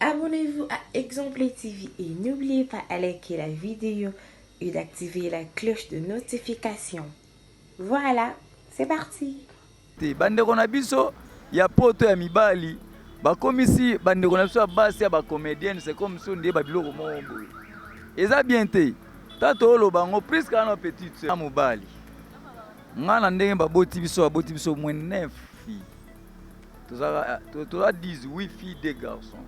Abonnez-vous à Exemple TV et n'oubliez pas de liker la vidéo et d'activer la cloche de notification. Voilà, c'est parti. Bandeko na biso ya poto ya mibali bakomisi bandeko na biso ya basi ya bacomédienne c'est comme si on dit babiloko moko eza bien te tato olo bango presque na petite sœur mobali ngana ndenge baboti biso moins 9 filles toza 18 filles des garçons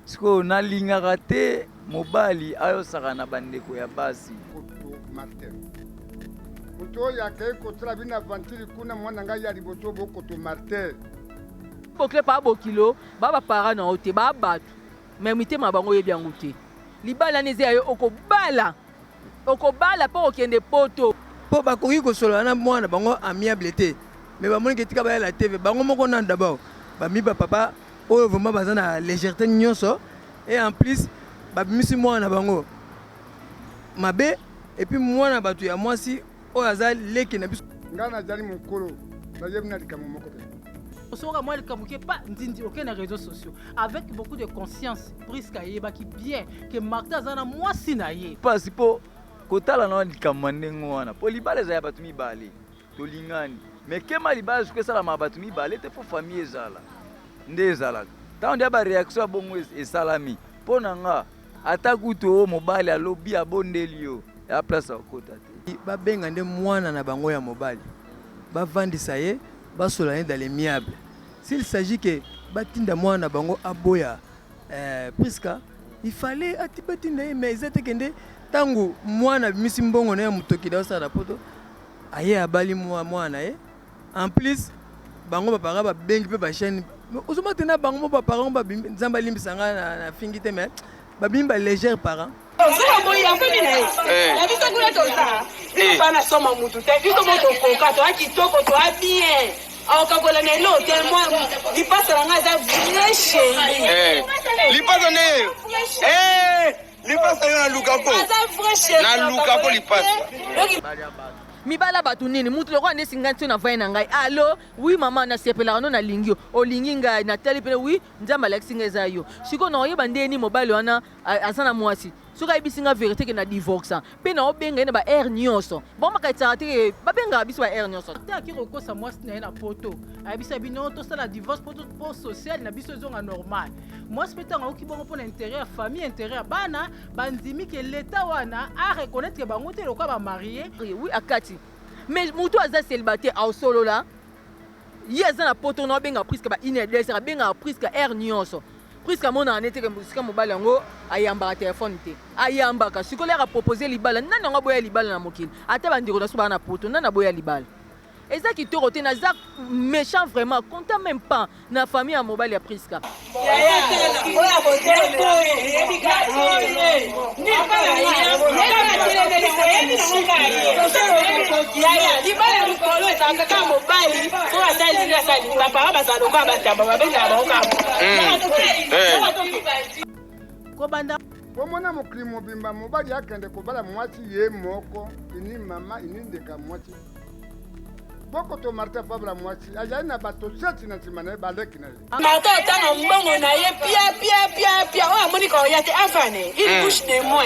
siko nalingaka te mobali ayosaka na bandeko ya basi Muto ya ke kotra bina vantili kuna mwana nga ya liboto boko to martel. Bokle pa bokilo baba para na ote ba batu. Mais mité mabango yebi angote. Libala neze ayo okobala pa okende poto. Po bakoki kosolo na mwana bango amiable te. Mais ba moni ketika ba la TV bango moko na d'abord. Ba mi ba papa oyo vraiment bazana légèreté nyonso et en plus ba misi mwana bango. Mabe et puis mwana batu ya mwasi oyo aza leki na biso ngana jali mukolo na yebna likamu moko te osoka moi likamuke pas ndindi aucun na réseaux sociaux avec beaucoup de conscience Priska yebaki bien que Martha zana mwasi na ye pasi po kotala na likamu ndenge wana po libala za ya batu mibale tolingani mais kema libala suke sala ma batu mibale te fo famille ezala nde ezala tant dia ba réaction bongo esalami po nanga atakuto mobali alobi abondeli yo ya place akota te babenga nde mwana na bango ya mobali bavandisa ye basola ye dans les miables s'il s'agit que batinda mwana bango aboya Priska il fallait atibatinda ye mais ezate kende tangu mwana bimisi mbongo na ya mutoki da osala poto aye abali mwana ye en plus bango bapara babengi pe ba chaîne ozoma tena bango bapara ba nzamba limbisanga na fingi te mais babimba légère parent mibala batu nini mutu loko ande singanti na vai na ngai allo oui mama na sepela no na lingio olingi ngai na tele pe oui nzamba lexinga za yo siko na oyeba ndeni mobali wana azana mwasi soka ibisinga vérité ke na divorce pe na obenga na ba air nyonso bon makaitsa te babenga biso ba air nyonso te akiro kosa mwasi na poto abisa bino to sala divorce pour social na biso zonga normal mwasi pe tanga okibongo pour l'intérêt famille intérêt bana bandimi ke l'état wana a reconnaître que bango te lokwa ba marié oui akati mais mutu aza célibataire au solo là yeza na poto na benga Priska ba inedesa benga Priska air nyonso Priska mona anete ke musika mobali yango ayamba téléphone te ayamba ka sikolera proposer libala nana ngo boya libala na mokili ata bandiko na suba na poto nana boya libala eza ki torote na za méchant vraiment compta même pas na famille ya mobali ya Priska kobanda pomona mokili mobimba mobali akende kobala mwasi ye moko ini mama ini ndeka mwasi boko to Martha Fabra mwasi ajai na bato seti na simana baleki na ye Martha tanga mbongo na ye pia o amoni ko yate afane il bouche de moi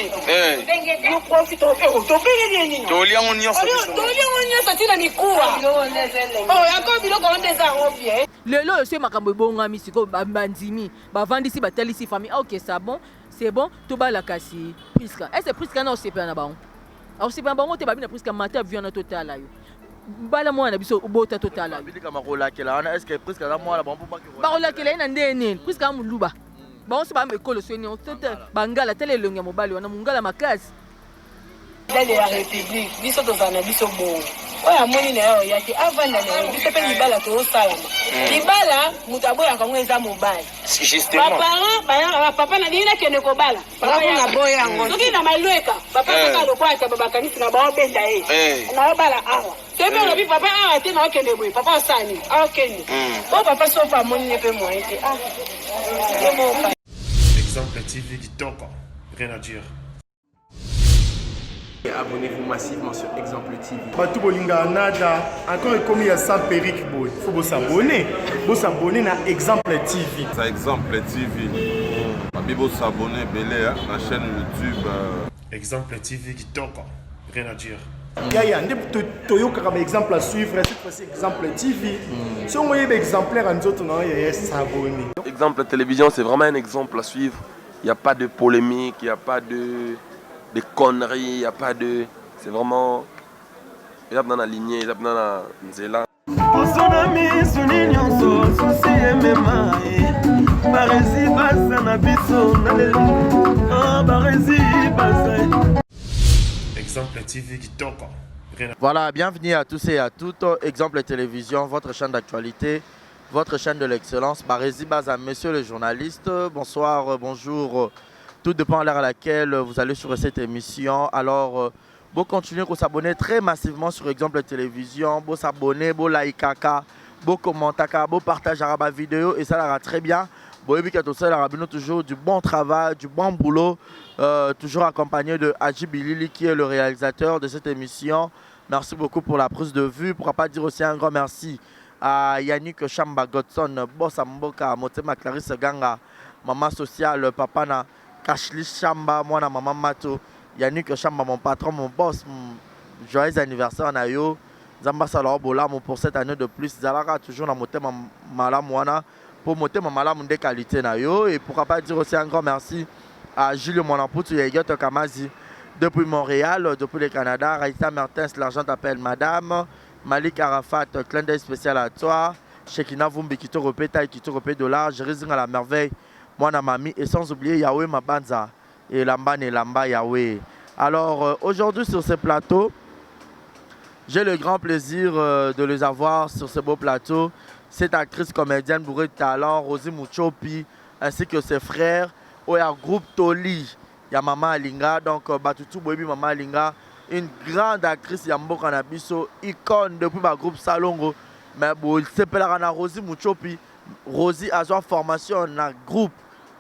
nous profitons to penge nini to liango nyonso tina mikuwa oh yako biloko ondeza robie lelo se makambo bonga misiko bandimi bavandisi batalisi famille OK c'est bon to bala kasi Priska est-ce Priska na osepa na bango alors c'est pas bango te babina Priska mata viana total ayo bala mwana biso ubota total ayo bilika makola kela wana est-ce que Priska na mwana bambo bakiro bakola kela ina ndene Priska muluba bango so ba mekolo so ni tete bangala tele longa mobali wana mungala makasi dale ya république biso tozana biso bo oya moni na yo yaki avanda na biso pe libala to salama libala mutaboya kango eza mobali papa na dina kene ko bala papa na boya ngo soki na malweka papa ka lokwa ta baba kanisi na ba obenda na bala awa tebe lobi papa awa te na kene boy papa sani akeni o papa so pa moni ne pe mo ete Exemple TV kitoko rien à dire. Abonnez-vous massivement sur Exemple TV. Batou bolinga nada encore comme ya sans périque boy. Faut s'abonner. Vous s'abonner à Exemple TV. Exemple TV. Bibo s'abonner belé à la chaîne YouTube. Exemple TV qui toque, rien à dire. Yaya, Toyo comme exemple à suivre, cette fois-ci exemple TV. Si on voyait exemplaire en autres, non, il y a s'abonner. Exemple télévision, c'est vraiment un exemple à suivre. Il n'y a pas de polémique, il n'y a pas de conneries, il n'y a pas de... C'est vraiment... Il y a dans la lignée, il y a dans la nzela. Exemple TV qui toque. Voilà, bienvenue à tous et à toutes. Exemple Télévision, votre chaîne d'actualité, votre chaîne de l'excellence. Barési Baza, monsieur le journaliste. Bonsoir, bonjour. Tout dépend de l'heure à laquelle vous allez sur cette émission. Alors, vous continuez à s'abonner très massivement sur Exemple Télévision. Vous s'abonner, vous liker, vous commenter, vous partager la vidéo et ça ira très bien. Vous voyez que ça ira toujours du bon travail, du bon boulot. Toujours accompagné de Haji Bilili qui est le réalisateur de cette émission. Merci beaucoup pour la prise de vue. Pourquoi pas dire aussi un grand merci à Yannick Chamba Godson, Boss Mboka, Motema Clarisse Ganga, maman sociale, papa na Kashli Chamba, moi na maman Mato, Yannick Chamba, mon patron, mon boss, joyeux anniversaire na yo. Zamba Salao Bolam pour cette année de plus. Zalara toujours na Motema Malam wana pour Motema Malam de qualité na yo. Et pourquoi pas dire aussi un grand merci à Julio Monamputu et Yagoto Kamazi depuis Montréal, depuis le Canada. Raïta Mertens, l'argent t'appelle madame. Malik Arafat, clin d'œil spécial à toi. Shekina Vumbi, qui te repète, qui te repète $. Jérézing à la merveille, moi na mamie. Et sans oublier Yahweh Mabanza et Lamba et Lamba Yahweh. Alors aujourd'hui sur ce plateau, j'ai le grand plaisir de les avoir sur ce beau plateau. Cette actrice comédienne bourrée de talent, Rosie Muchopi, ainsi que ses frères. Il y a groupe Toli, il y a Maman Alinga, donc Batutu Boebi Maman Alinga, une grande actrice Yambo Kanabiso, icône depuis le groupe Salongo. Mais bon, il s'appelle Rosie Muchopi. Rosie a une formation dans le groupe.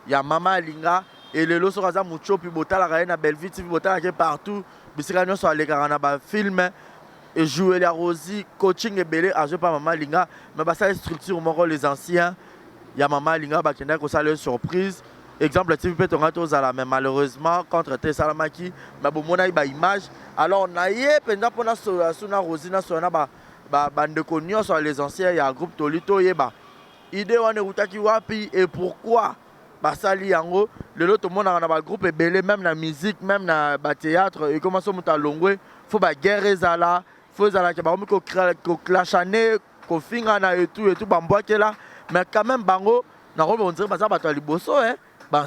Il y a Maman Alinga et le Loso Raza Muchopi, Botala Raena Belleville TV, Botala qui est partout. Bisirano sur les Garana film et jouer la Rosie, coaching et belé, à jouer par Maman Alinga. Mais ça, structure mon rôle les anciens. Il y a Maman Alinga qui a une surprise. Exemple, TV peut être mais malheureusement, contre Tessalamaki, mais bon, on a une image. Alors, on a eu, pendant qu'on a sur Rosina, sur la bande connue, sur les anciens, il y a un groupe Tolito, idée, on est où qui wapi et pourquoi? Ça, yango, le lot, monde a un groupe est belé, même la musique, même dans le théâtre, et comment ça, on a longué, il faut guerre zala, faut zala, qu'on clashane, qu'on finga et tout, bamboa qui est là, mais quand même, bango, on dirait que ça va être liboso, hein. Donc,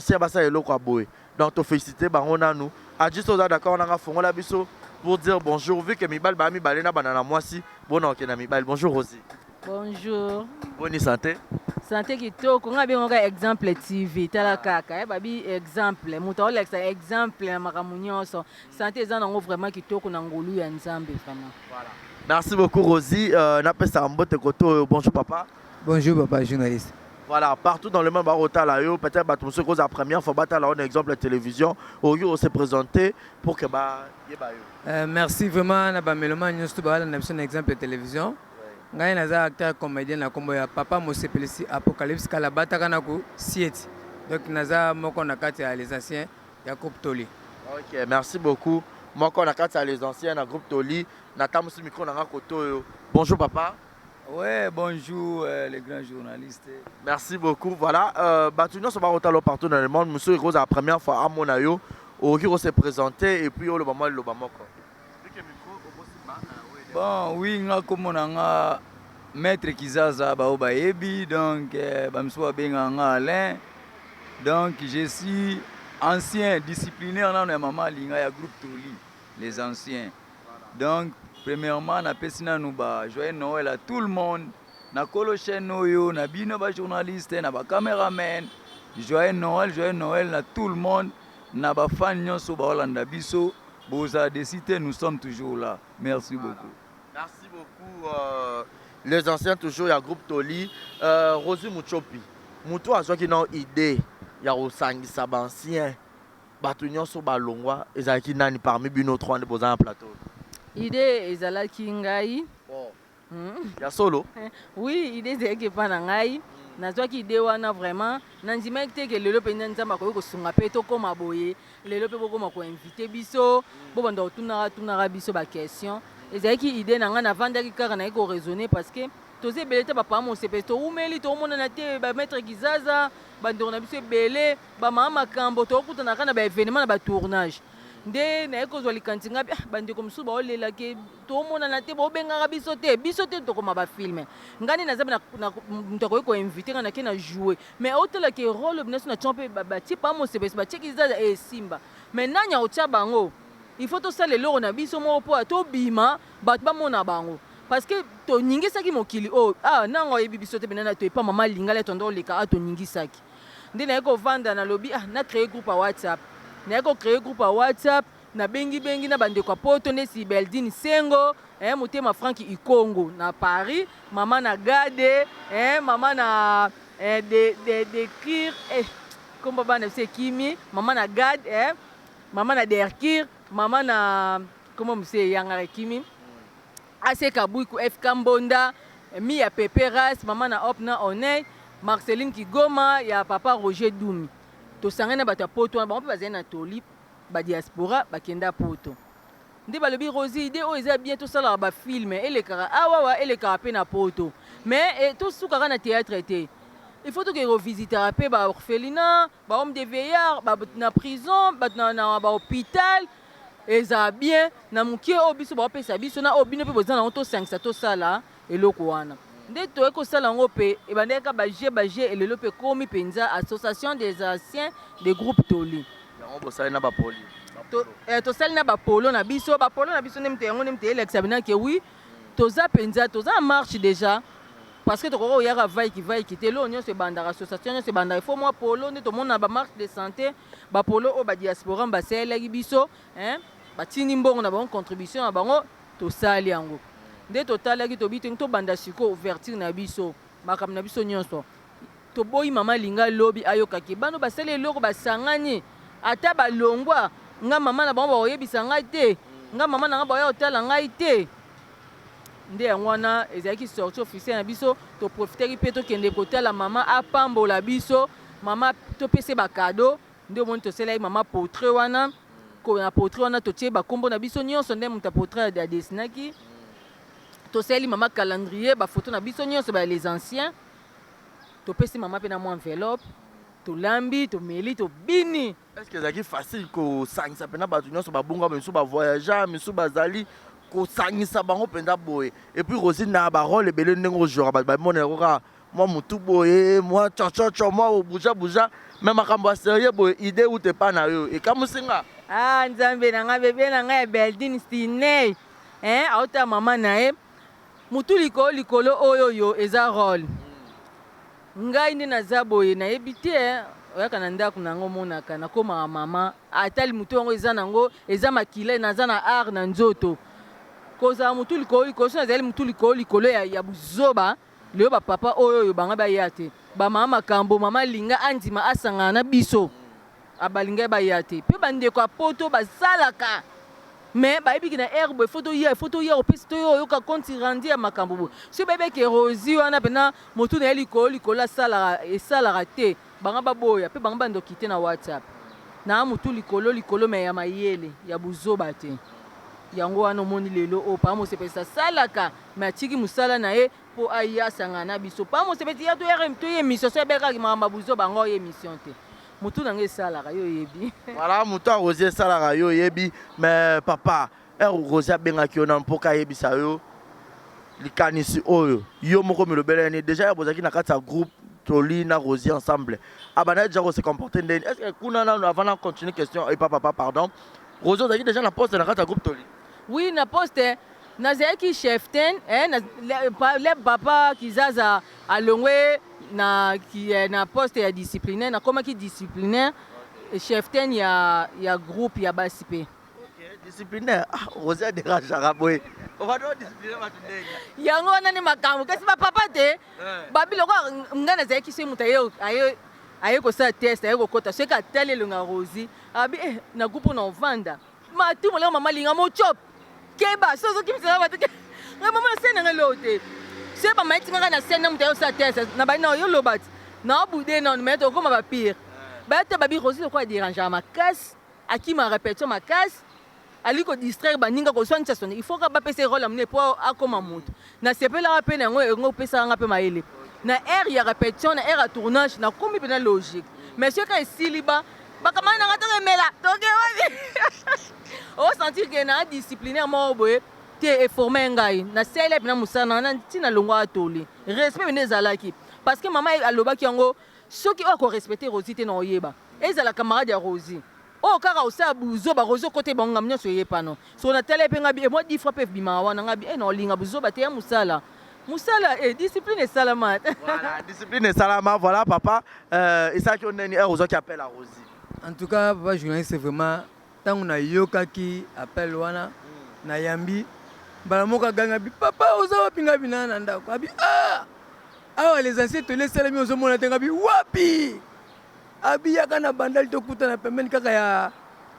félicité, on a nous. Adji Soza, d'accord, on a fait la biso pour dire bonjour. Vu que Mibal, Mibal, banana, moi si. Bonjour, Rosie. Bonjour. Bonne santé. Santé qui toque, on a bien un exemple TV, tala kaka, babi exemple, mouta exemple, maramunyo, santé, ça n'a vraiment qui toque, on a ngolu ya nzambe, vraiment. Voilà. Merci beaucoup, Rosie. Bonjour, papa. Bonjour, papa, journaliste. Voilà, partout dans le monde, peut-être que la première fois, un exemple de télévision, on s'est présenté pour que merci vraiment, un exemple de télévision. Je suis un acteur comédien, papa Mosepelisi, Apocalypse, Kalabata, Siet. Donc, je suis un les anciens, il y a groupe Toli. Ok, merci beaucoup. Moi, je suis les anciens, dans groupe Toli. Bonjour, papa. Ouais, bonjour les grands journalistes. Merci beaucoup. Voilà, Batunion se bat partout dans le monde. Monsieur Rose, la première fois à Monayo, on s'est présenté et puis le moment le Bamako. Bon, oui, comme on a maître Kizaza Baobaebi, donc Bamsoua Benganga Alain. Donc je suis ancien disciplinaire dans le maman Linga groupe Toli, les anciens. Donc premièrement, on a joyeux Noël à tout le monde. Na kolo chaîne noyo, na bino ba journaliste, na ba caméraman. Joyeux Noël à tout le monde. Na ba fan nyonso ba Holanda biso. Boza décidé, nous sommes toujours là. Merci beaucoup. Merci beaucoup. Les anciens toujours, il y a groupe Toli. Rosie Muchopi. Moutou a qui ont une idée. Il y a Osangi Sabancien. Batunion sur Balongwa. Et ça qui n'a ni parmi bino 3 de poser un plateau. Idée ezalaki ngai. Ya solo? Oui, idée ezalaki epa na ngai. nazwaki ide wana vraiment nandimaki te ke lelo mpenza nzambe akoki kosunga mpe tokóma boye lelo mpe bokóma koinvite biso bobanda kotunaka biso baquestion ezalaki ide na ngai navandaki kaka naye koraisonne parce que toza ebele te bapaa mosepesi toumeli tomonana te bamaître kizaza bandeko na biso ebele bamaa makambo tokokutanaka na baévénement na batournage nde naye kozwa likanisi ngai bandeko mosusu baolelaki tomonana te bobengaka biso te tokoma bafilme ngai nde naza moto akoki koinvite ngai nake na joue mais otalaki role binaso na tion mpe batie paa mosepesi batieki zaza esimba mais nani aotya bango il faut tosala eloko na biso moko mpo tobima bato bamona bango parce que toningisaki mokili oyo nango oyebi biso te penana toyepa mama lingala tondo oleka toningisaki nde naye kovanda nalobi na créer groupe ya whatsapp naye kocréer groupe ya whatsapp nabengi na bandeko ya poto nde Sibeldine Sengo motema Franki Ikongo na Paris mama na Gade mama na d'écrire kombo bana biso ekimi mama na Gade mama na Derkir mama na kombo biso eyangaka ekimi Ase Kabuiku FK Mbonda mi ya Pepe Ras mama na Opna Oney Marceline Kigoma ya papa Roger Doumi tosangani na bato ya poto wana bango mpe bazali na toli badiaspora bakenda poto nde balobi Rosie ide oyo eza bien tosalaka bafilme elekaka awawa elekaka mpe na poto mais tosukaka na théâtre te il faut toke revisitaka mpe baorphelinat bahomme de veillard bato na prison bato na bahôpital eza bien na mokie oyo biso baopesa biso na oyo bino mpe boza nango tosangisa tosala eloko wana nde toye kosala yango mpe ebandeka baje elelo mpe komi mpenza association des anciens de groupe toli yango bosali na bapoli tosali na bapolo na biso nde mte yango nde mte elekisa binake wi toza mpenza toza na marche déjà parce que tokoka oyaka vaiki te lo nyonso ebandaka association nyonso ebandaka ifo mwa polo nde tomona bamarche de santé bapolo oyo badiaspora basalelaki biso batindi mbongo na bango contribution na bango tosali yango nde totalaki tobi te tobanda siko ouverture na biso makambo na biso nyonso toboyi mama linga lobi ayokaki bano basali eloko basangani ata balongwa nga mama na bango bakoyebisa ngai te nga mama na nga baoya kotala ngai te nde yango wana ezalaki sorti officiel na biso toprofitaki mpe tokende kotala mama apambola biso mama topese bakado nde omoni tosalaki mama portrait wana na portrait wana totie bakombo na biso nyonso nde moto ya portrait adesinaki tosali mama calendrier bafoto na biso nyonso les anciens topesi mama mpe na mwa enveloppe tolambi tomeli tobini est-ce que ezalaki facile kosangisa mpena bato nyonso babungama misu bavoyageur misu bazali kosangisa bango mpenza boye epuis Rosie na barole ebele ndenge ojora bato bamonela koka mwa motu boye mwa chochocho mwa obujabuja me makambo ya serie boye ide ute pa na yo ekamusinga nzambe na ngai bebe na ngai ya Beldine Stiney aota mama na ye mutu likolo oyo eza role ngai nde naza boye nayebi te oyaka na ndako nango monaka nakomaka mama atali mutu yango eza nango eza makila naza na art na nzoto kozala mutu likolo so nazali mutu likolo ya buzoba leo bapapa oyo banga baya te bamama makambo mama linga andima asangana na biso abalinga baya te mpe bandeko ya poto basalaka mais bayebiki na herbe foto ya opesi to oyoka konti randi ya makambo boye so bayebeki Rosie wana mpena motu na ye likolo esalaka te banga baboya mpe banga bandoki te na whatsapp na motu likolo me ya mayele ya buzoba te yango wana omoni lelo oyo paa mosepesi asalaka me atiki mosala na ye mpo aya asangana na biso paa mosepesi ya toye émission so ebekaki makambo ya buzoba yango oyo émission te mutu nange esalaka yo yebi voilà mutu ya Rosie esalaka yo yebi mais papa Rosie abengaki yo na mpoka ayebisa yo likanisi oyo yo moko milobelani déjà ya bozalaki na kati ya groupe toli na Rosie ensemble abana déjà ko se comporter ndeni est-ce que kuna na avant na continuer question et papa pardon Rosie ozalaki déjà na poste na kati ya groupe toli oui na poste nazalaki cheftain le papa kizaza alongwe na poste ya disciplinaire nakomaki disciplinaire cheftain ya groupe ya basi pe disciplinaire Rosie adérangaka boye ovado disciplinaire bato ndenge yango wana ni makambo kasi bapapa te babiloko nga nazalaki so moto aye kosala test aye kokota soki atali elonga Rosie abi na groupe na ovanda matu moleko mama linga mochop keba sozokimisaka bato mama nasenanga loo te se bamayitingaka na scène na moto ayosala tese na bani na yo loba ti na obude nano me tokóma bapire bayate babi rosi lokola dérangeaka makasi akima répétition makasi ali kodistraire baninga koswanisa sone il faut ka bapesa rôle amune mpo akóma moto nasepelaka mpe na yango yango opesaka mpe mayele na aire ya répétition na aire ya tournage nakomi mpena logique mais soki esili bakamani nanga tokemela toke wapi osentir ke na disciplinaire moko boye te eforme ngai nasele mpena mosala nanga ntina longwa atoli respect mene ezalaki parce que mama alobaki yango soki oyo akorespecte rosi te na oyeba ezala camarade ya rosi oyo kaka osala buzoba rosi okote bango ngam nyonso oyepano so natala mpe ngai bi emoi 10 fois mpe bimaka wana ngai bi na olinga buzoba te ya mosala Moussala, discipline et salamat. Voilà, discipline et salamat. Voilà, papa. Et ça, on a une heure aux autres qui appellent à Rosie. En tout cas, papa journaliste, c'est vraiment tant qu'on a yoka qui appelle wana na yambi. Balamoka gangabi papa ozawa pinga binana ndako. Abi ah les anciens te laissent les miens au monde ngabi wapi. Abi yakana bandal to kuta na pembeni kaka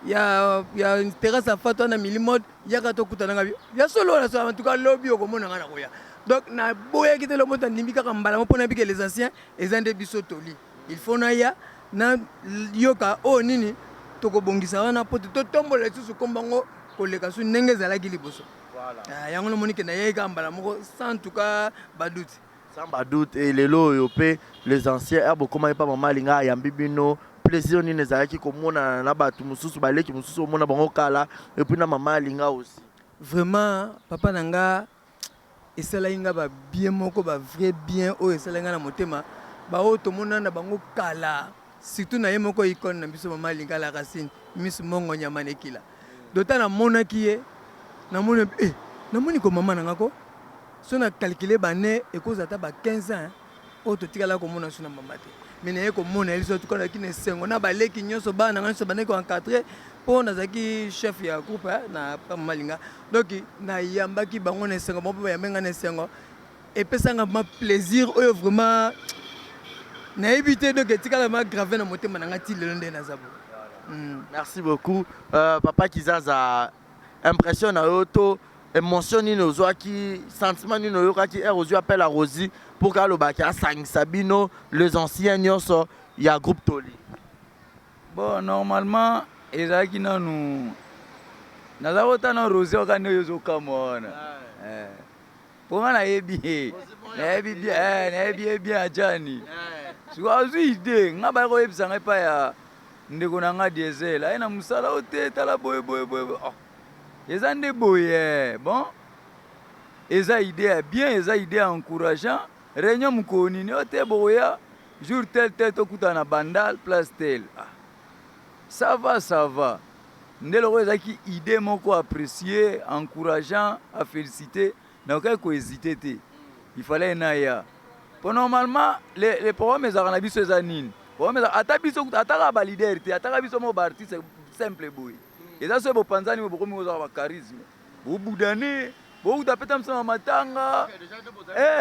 ya terrasse à fato na milimode yaka to kuta ngabi. Ya solo na so en tout cas lobby okomona ngana koya. Donc, na boya qui te le montre nimika kambala mo pona bike les anciens et en debi sotoli. Il faut na ya na yoka o nini toko bongisa wana poto to tombola susu kombango koleka su ndenge zalaki liboso. Voilà. Yango no monike na ya kambala moko sans en tout cas badoute. Sans badoute et les lots européens les anciens erbo comment pas maman linga ya mbibino plaisir ni nezalaki komona na batu mususu baleki mususu mona bango kala et puis na maman linga aussi. Vraiment papa nanga esalinga ba bien moko ba vrai bien o esalinga na motema ba o to monana bango kala surtout na yemoko icône na biso mama linga la racine miss mongo nyama nekila dota na mona kiye na mona na moni ko mama nanga ko so na calculer ba ne e ko zata ba 15 ans o to tikala ko mona so na mama te mais na ko mona eliso to kana kine sengo na ba leki nyoso ba na nganso ba ne ko encadrer pour nazaki chef ya groupe na mama linga donc na yambaki bango na sengo mo ba yamenga na sengo et pesanga ma plaisir oyo vraiment na éviter donc tikala ma grave na motema na ngati lelo nde na zabo. Merci beaucoup papa Kizaza impression na yoto émotion ni nozwaki sentiment ni noyokaki Rosie appelle à Rosie pour ka lobaki asang Sabino les anciens nyonso ya groupe Toli. Bon normalement ezalaki nanu naza kotana Rosie okani oyo ezokamwana mpo nga nayebi bien ajani siko azwi ide nga bali koyebisa ngai epai ya ndeko na nga diesel aye na mosala ote tala boye eza nde boye bon eza ide ya bien eza ide ya encourageant réunion mokonini ote boya jour tel tokutana na bandal place tel ça va nde loko ezalaki idée moko apprécié encourageant à féliciter nakoki kohésiter te il fallait naya po normalement les programmes ezalaka na biso eza nini ata biso ataka balider te ataka biso mo baartiste simple boye eza so bopanzani bokomi kozaka bacharisme bobudane bokuta peta msama matanga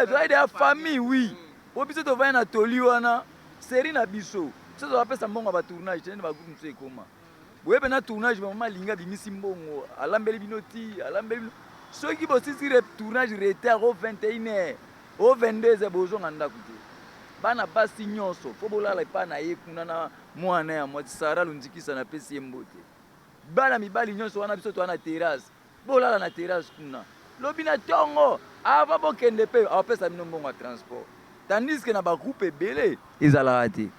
tozali ya famille oui po biso tovai na toli wana série na biso biso tozapesa mbongo ya batournage tene bagroupe mosu ekoma boyebe na tournage bamama alinga bimisi mbongo alambeli bino ti alambeli bino soki bosisi tournage retard o 21h o 22h bozonga ndako te bana basi nyonso fo bolala epai na ye kuna na mwana ya mwati sara lundikisa na pesi ye mbote bana mibali nyonso wana biso towana terrasse bolala na terrasse kuna lobi na ntongo ava bokende mpe apesa bino mbongo ya transport tandis ke na bagroupe ebele ezalaka te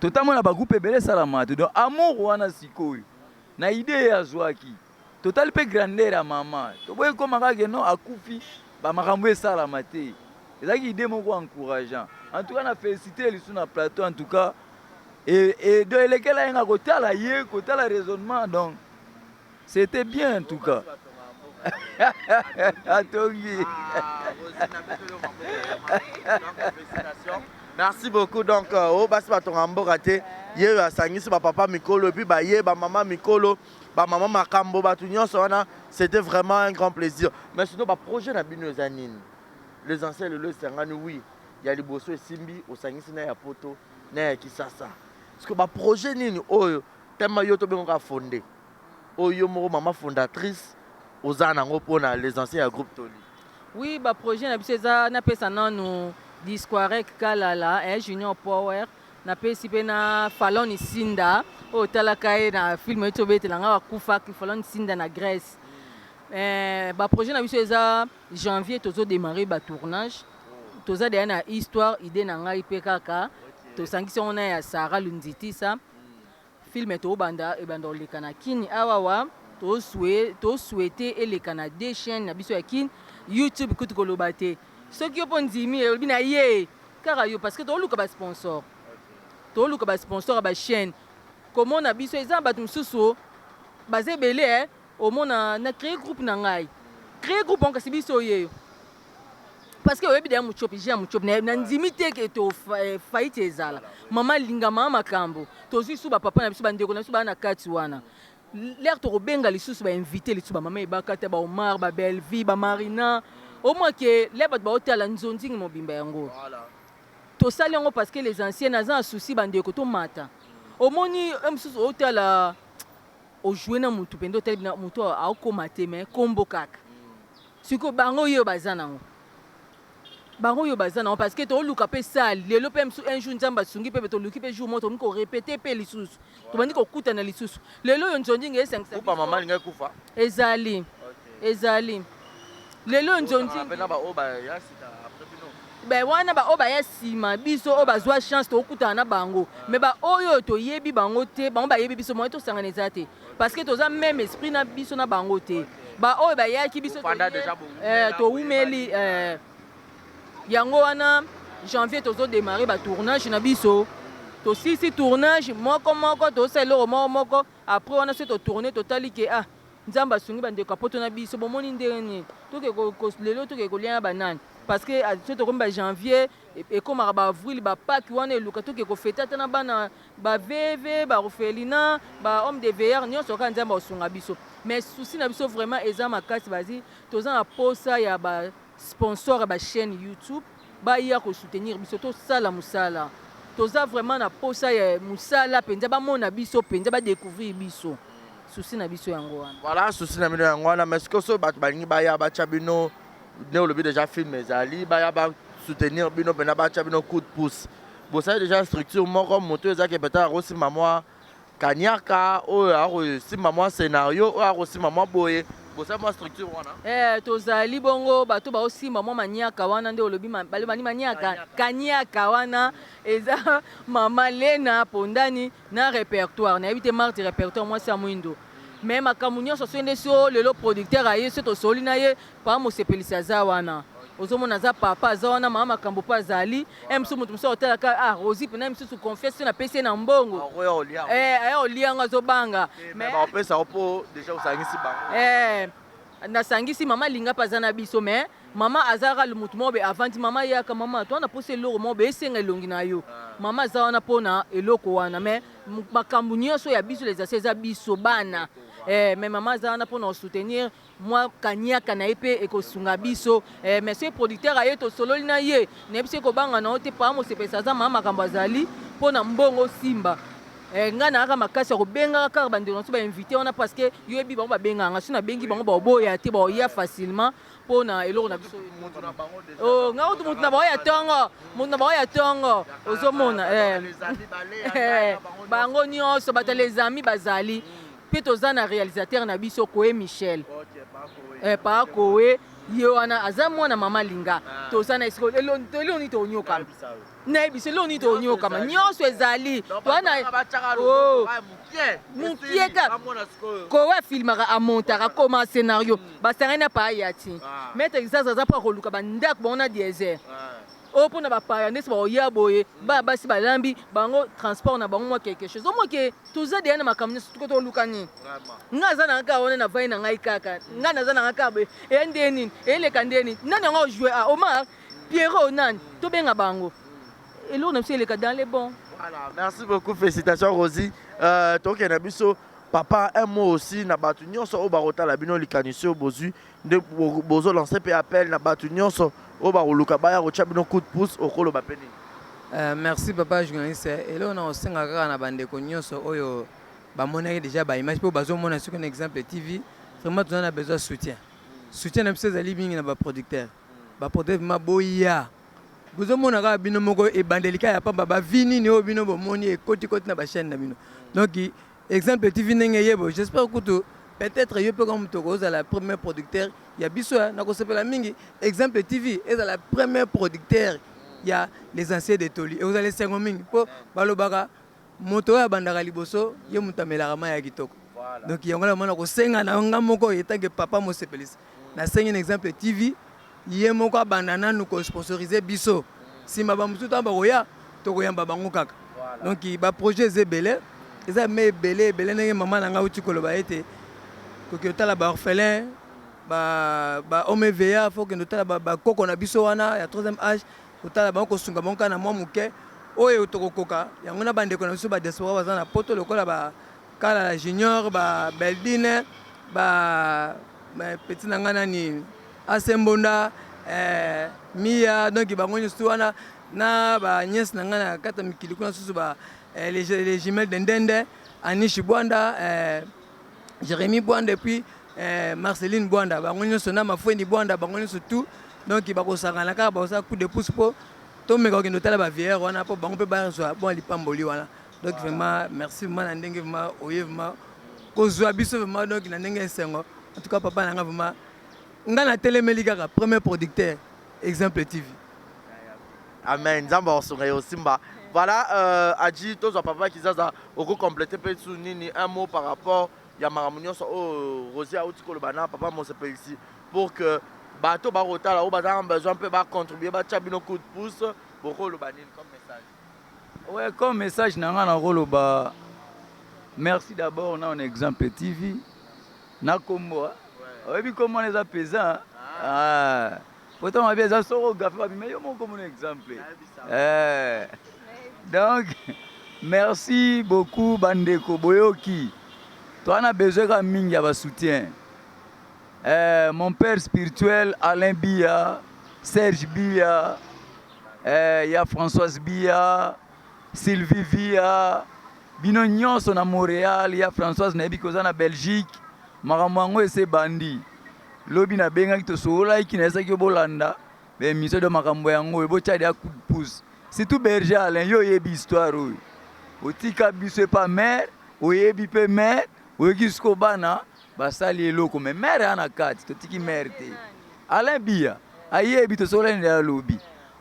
totamona bagroupe ebele esalamaka te donc amour wana sikoyo na ide azwaki totali mpe grandeur ya mama toboyi koma kaka no akufi bamakambo esalama te ezalaki ide moko encourageant en tout cas na félicité lisu na plateau en tout cas et do elekela yenga kotala ye kotala raisonnement donc c'était bien en tout cas atongi merci beaucoup donc o basi batonga mboka te ye asangisi bapapa mikolo puis baye bamama mikolo bamama makambo bato nyonso wana c'était vraiment un grand plaisir mais sinon baprojet na bino eza nini les anciens lelo esangani oui ya liboso esimbi osangisi na ya poto na ya kisasa parce que baprojet nini oyo tema yo tobengoka fondé oyo moko mama fondatrice oza nango mpona les anciens ya groupe Toli. Oui, bah projet na biso eza na pesa nanu Disquarek Kalala Junior Power na pesi pe na Fallon Sinda o talaka ye na film eto betelanga bakufa Fallon Sinda na Grèce. Bah projet na biso eza janvier tozo démarrer ba tournage. Toza deya na histoire idée na ngai pe kaka. Tosangisi on ya Sarah Lunziti ça. Film eto banda oleka na kini awawa. To souhaiter eleka na deux chaînes na biso ya kini YouTube kutu koloba te. Soki opo ndimi elobi na ye kaka yo parce que toluka ba sponsor. Toluka ba sponsor ba chaîne. Comment na biso eza bato msusu baze belé omona na créer groupe na ngai. Créer groupe on kasi biso ye. Parce que oyebi deya muchopi ja muchopi na ndimi te ke to faite ezala. Mama linga mama makambo. Tozi su ba papa na biso bandeko na biso ba na kati wana. L'air to benga lisusu ba inviter lisusu ba mama ebakata ba Omar ba Belvi ba Marina au moins que les bat ba hôtel nzonzi mobimba yango to sali yango parce que les anciens n'azan souci bande ko to mata au moni msusu hôtel o jouer na mutu pendo tel na mutu a ko mate mais kombo kaka siko bango yo bazana parce que to luka pe sali lelo pe msu un jour nzamba sungi pe to luki pe jour moto ko répéter pe lisusu to bandi ko kuta na lisusu lelo yo nzonzi nge 500 kufa mama linga kufa ezali lelo nzonzi na ba oba ya sita après bino ben wana ba oba ya sima biso oba zwa chance to kuta na bango mais ba oyo to yebi bango te bango ba yebi biso mo to sangana te parce que toza même esprit na biso na bango te ba oyo ba ya ki biso to umeli yango wana janvier tozo démarrer ba tournage na biso to sisi tournage moko to selo moko après wana se to tourner totali ke nzamba sungi bandeko poto na biso bomoni ndeni toke ko lelo toke ko lia banane parce que se to komba janvier et comme ba avril ba Pâques wana eluka toke ko fêter tana bana ba veve ba orphelinat ba homme de VR nyonso ka nzamba osunga biso mais souci na biso vraiment eza makasi bazi toza na posa ya ba sponsor ba chaîne YouTube ba ya ko soutenir biso to sala musala toza vraiment na posa ya musala penza ba mona biso penza ba découvrir biso souci na biso yango wana voilà souci na bino yango wana mais que so bato balingi baya bacha bino ne olobi déjà film ezali baya ba soutenir bino pena bacha bino coup de pouce bosali déjà structure moko moto ezaki peut-être akosimba mwa kanyaka oyo akosimba mwa scénario oyo akosimba mwa boye bosali mwa structure wana tozali bongo bato baosimba mwa maniaka wana nde olobi balobani maniaka kanyaka wana eza mama Lena Pondani na répertoire nayebi te marti répertoire mwasi ya mwindo mais makambo nyonso so nde so lelo producteur aye so tosoli na ye pa mosepelisi aza wana ozomona aza papa aza wana mama makambo mpo azali msu moto mosusu otalaka rosi mpena misusu confiance na pesi na mbongo aya oliango azobanga opesa opo déjà osangisi bango nasangisi mama linga mpe aza na biso mais mama azaka motu mobe avanti mama yaka mama to wana mposa eloko mobe esenga elongi na yo mama aza wana mpona eloko wana mais makambo nyonso ya biso les eza biso bana mais mama aza wana mpona osoutenir mwa kanyaka na ye mpe ekosunga biso mais so producteur aye tosololi na ye nayebi so ekobanga na yo te paa mosepelisa aza mama makambo azali mpona mbongo simba nga na aka makasi ya kobengaka kaka bandeko na biso bainvité wana parce que yoyebi bango babenganga so nabengi bango baoboya te baoya facilement mpona eloko na biso nga kutu motu na bango ya ntongo motu na bango ya ntongo ozomona bango nyonso bato les amis bazali mpe toza na réalisateur na biso Koe Michel pa Koe ye wana aza mwana mama linga toza na esiko eloni tonyokama nayebiso eloni tonyokama nyonso ezali mokie kaka Koe afilmaka amontaka koma scénario basangani na paa ya ti maître exas aza mpo akoluka bandako bango na dieser oyo mpona bapaya ndesi baoya boye basi balambi bango transport na bango mwa quelque chose omoke toza deya na makambo nyonso tuko toluka nini nga aza nanga kaka wana na vai na ngai kaka nga naza nanga kaka boye eya nde nini eyeleka nde nini nani yango ojoue Omar Pierrot nani tobenga bango eloko na biso eleka dans les bons. Voilà, merci beaucoup, félicitations Rosie. Toke na biso papa un mot aussi na batu nyonso o barota la bino likanisio bozu de bozo lancer pe appel na batu nyonso o baruluka baya ko chabino coup de pouce okolo bapeni. Merci papa journaliste. Et là on a aussi na bandeko nyonso oyo ba monaki déjà ba image po bazo mona sur un exemple TV. Vraiment on a besoin de soutien. Soutien na biso zali mingi na ba producteur. baprotège vraiment boya bozomona kaka bino moko ebandelika ya pamba bavini ni oyo bino bomoni ekoti na bachaîne na bino donc exemple TV ndenge yebo j'espère que peut-être yo pe comme to kozala premier producteur ya biso na kosepela mingi exemple TV ezala premier producteur ya les anciens de Toli et vous allez sengo mingi po balobaka moto ya bandaka liboso ye mutamelaka ma ya kitoko donc yango la mona ko senga na nga moko etange papa mo sepelisi na sengi un exemple TV ye moko bandana nous ko sponsoriser biso si ma bamutu tamba koya to koyamba bango kaka donc ba projet zebele eza me belé ndenge maman na nga uti koloba ete ko tala ba orphelin ba homme veya faut que notala ba koko na biso wana ya 3e âge kotala bango kosunga bango na mwa muke oyo tokokoka yango na bandeko na biso ba diaspora baza na poto lokola ba kala junior ba beldine ba petit nanga nani asembonda mia donc bango nyusu wana na ba nièce nanga na kata mikili kuna susu ba les jumelles d'Endende Anish Bwanda Jérémy Bwanda et puis Marceline Bwanda bango nyusu na mafweni Bwanda bango nyusu tout donc bakosangana kaka bakosa coup de pouce po tomeka okende otala ba vieillère wana po bango mpe bazwa bon lipamboli wana donc vraiment merci vraiment na ndenge vraiment oye vraiment kozwa biso vraiment donc na ndenge esengo en tout cas papa nanga vraiment nga na telemeli kaka premier producteur exemple TV. Amen. Nzamba osonga osimba. Voilà, Adji tozwa papa kizaza oko compléter pe sou nini un mot par rapport ya maramunyo so Rosia Outikolo bana papa mo s'appelle ici pour que bato ba rotala ou bazan besoin peut ba contribuer ba tchabino coup de pouce pour le banine comme message. Ouais, comme message nanga na roloba. Merci d'abord on a un exemple TV. Na kombo. Ouais, puis comment les apaisants. Ah. Pourtant on a bien ça soro gaffe mais yo mon comme un exemple. Donc merci beaucoup Bandeko Boyoki. Toi on a besoin de mingi ya soutien. Mon père spirituel Alain Bia, Serge Bia, il y a Françoise Bia, Sylvie Via, bino nyonso na Montréal, il y a Françoise Nebi koza na Belgique, maramango ese bandi. Lobi na benga kito sola iki na esa ki bolanda, be miso de makambo yango ebo tchadi a coup de pouce. C'est tout berger Alain yo yebi histoire oyo. Otika biso pas mère, oyebi pe mère, oyebi sko bana. Basali eloko mais mère ana kati to tiki mère te Alain Bia ayebi to sola nda lobi.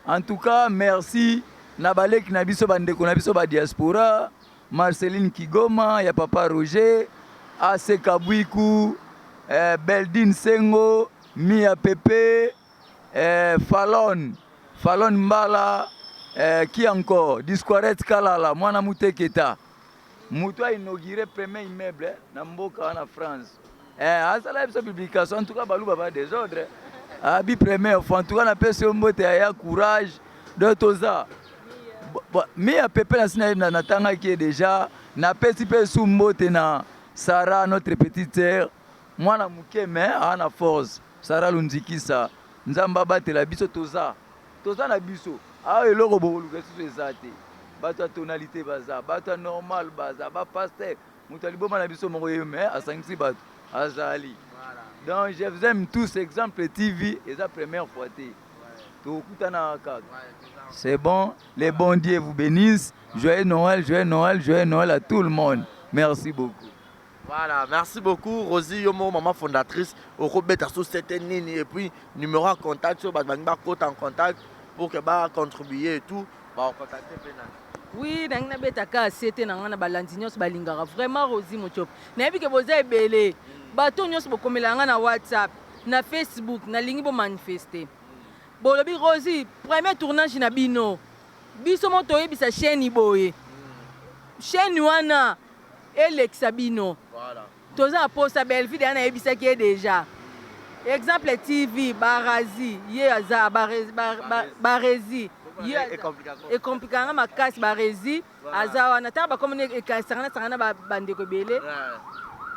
En tout cas merci na balek na biso bandeko na biso ba diaspora Marceline Kigoma ya papa Roger Ase Kabwiku Beldine Sengo Mia Pepe Fallon Mbala qui encore Disquaret Kalala mwana muteketa mutu a inauguré premier immeuble na mboka na France. Asala biso publication en tout cas baluba ba désordre. Abi premier en tout cas na pese mbote ya courage de toza. Mais à Pepe na tanga qui est déjà na pesi pe sou mbote na Sarah notre petite sœur. Mwana muke mais ana force. Sarah Lunzikisa nzamba batela biso toza. Toza na biso. Ah eloko boluka sou ezate. Bato tonalité baza, bato normal baza, ba pasteur. Mutalibo na biso moko yeme asangisi bato azali. Donc je vous aime tous exemple TV et la première fois té. C'est bon, les bons dieux vous bénissent. Joyeux Noël, joyeux Noël, joyeux Noël à tout le monde. Merci beaucoup. Voilà, merci beaucoup Rosie Yomo, maman fondatrice, au Robert sous certaines lignes et puis numéro en contact sur en contact pour que bah contribuer et tout, bah contacter Pénal. Oui, nanga betaka c'était nanga na balandinyo balingara vraiment Rosie Mochop. Na bi ke boza ebele. Bato nyonso bokomelanga na WhatsApp, na Facebook, na lingi bo manifester. Bolobi Rosie, premier tournage na bino. Biso moto yebisa chaîne boye. Chaîne wana Alexa bino. Voilà. Toza posta belle vie na yebisa ki déjà. Exemple TV Barazi, Yeaza Barezi. Et compliqué ma casse barezi azawa na taba comme ne kasana sangana ba bandeko belé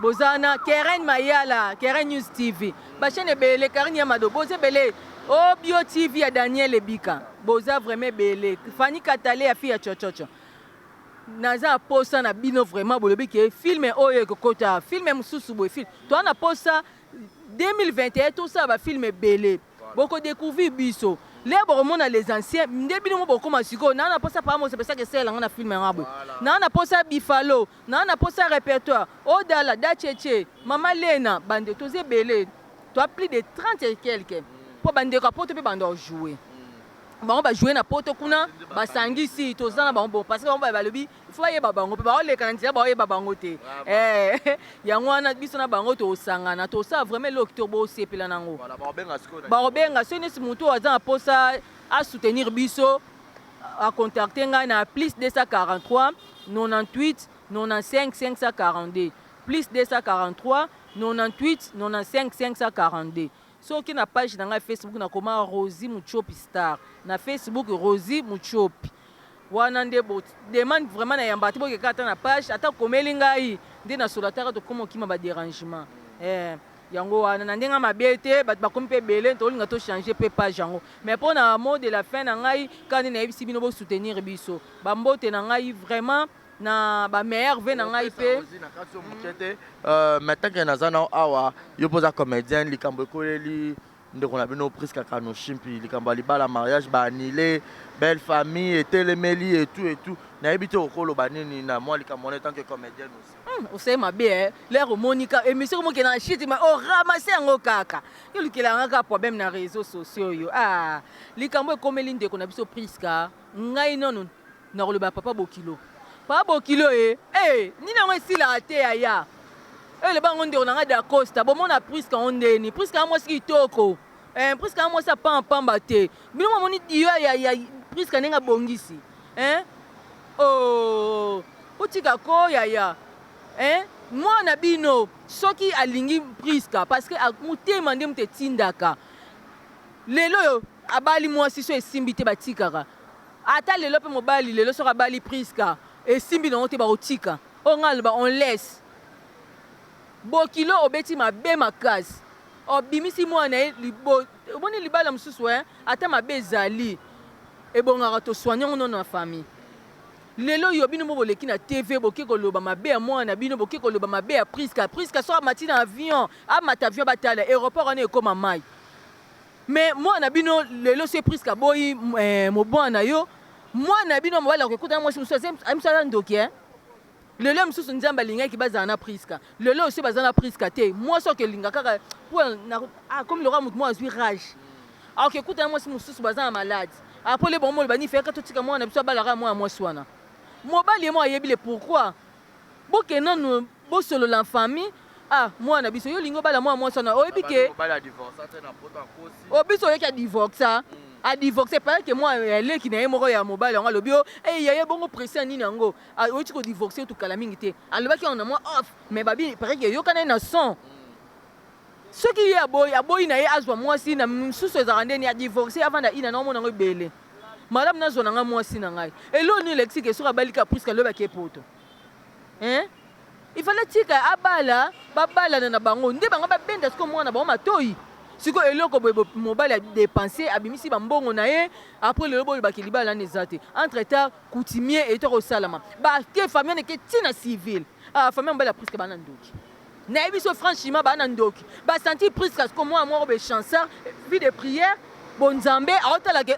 bozana Keren Mayala Keren News TV ba chaîne belé Karen Yamado boze belé o Bio TV ya Daniel Ebika boza vraiment belé Fanny Katale ya fille ya chochocho naza posta na bino vraiment bolobi ke film oyo kokota film mususu boy film to na posta 2021 tout ça ba film belé boko découvrir biso les boromona les anciens ndebi no boko masiko na posa pa mo c'est ça que c'est là on a filmé ngabo na posa bifalo na posa répertoire odala da cheche mama Lena bande toze belé toi plus de 30 et quelques pour bande ka poto pe bande jouer bango ba jouer na poto kuna ba sangisi tozana bango parce que bango ba lobi il faut yeba bango pe ba ole kana ntia ba yeba bango te yango wana biso na bango to sangana to sa vraiment l'octobre sepela nango ba obenga sene si mutu aza posa à soutenir biso à contacter nga na plus 243 98 95 542 plus 243 98 95 542 soki na page na ngai Facebook na koma Rosie Muchopi Star na Facebook Rosie Muchopi wana nde bot demande vraiment na yamba tibo ke kata na page ata komeli ngai nde na solatara to komo kima ba dérangement yango wana na ndenga mabete bat ba komi pe belé to linga to changer pe page yango mais pour na mot de la fin na ngai quand na yebisi bino bo soutenir biso ba mbote na ngai vraiment na ba meilleur ve na ngai pe maintenant que nazana awa yo posa comédien likambo koleli ndeko na bino presque kano chimpi likambo libala mariage ba annulé belle famille et telemeli et tout na ebité okolo banini na moi likambo en tant que comédien aussi osai mabe l'air monica émission mo ke na shit ma o ramasser ngo kaka yo likela ngaka problème na réseaux sociaux yo likambo ekomeli ndeko na biso Priska ngai nono na koloba papa Bokilo pa Bokilo ni nango esila ate ya le bango ndeko na nga da Costa bo mona Priska ondeni Priska mo ski toko Priska mo sa pamba te bino mo moni dio ya Priska nenga bongisi otika ko ya mwana bino soki alingi Priska parce que mutema nde mute tindaka lelo yo abali mwasi so esimbi te batikaka ata lelo pe mobali lelo so abali Priska esimbi na ote ba otika ongalba on laisse Bokilo obeti mabe makasi obimisi mwana libo boni libala mususu ata mabe ezali ebongaka to soigner ono na famille lelo yo bino mo boleki na TV boke koloba mabe ya mwana bino boke koloba mabe ya Priska so amati na avion amata avion batala aéroport wana ekoma mai mais mwana bino lelo se Priska boyi mobwana yo mwana bino mobala kokuta mwasi mususu amsala ndoki lelo mususu nzamba lingaki bazana na Priska lelo aussi bazana Priska te moi so ke linga kaka comme le roi mutu moi azwi rage alors que kuta mwasi mususu bazana malade après le bon mot bani fait ka totika mwana biso balaka moi mwasi wana mobali moi yebile pourquoi boke non bo solo la famille mwana biso yo lingo bala moi mwasi wana oyebi ke bala divorce ate na poto akosi obiso yo ka divorce a divorcer parce que moi elle qui na moko ya mobile ngo lobio ya bongo pression nini ngo oti ko divorcer to kala mingi te alobaki on a moi off mais babi parce que yo kana na son ce qui ya boy na ye azwa moi si na msusu ezarande ni a divorcer avant da ina na mona ngo bele madame na zona nga moi si na ngai elo ni lexi ke sura balika presque loba ke poto il fallait tika abala babala na bango nde banga babenda sko mwana ba matoi siko eloko mobile a dépensé abimisi bambongo na ye après le boy ba kilibala nezate entre temps coutumier et to salama ba ke famille ne ke tina civil famille mbala presque bana ndoki na ebiso franchement bana ndoki ba senti presque comme moi be chanseur vie de prière bon nzambe aotala ke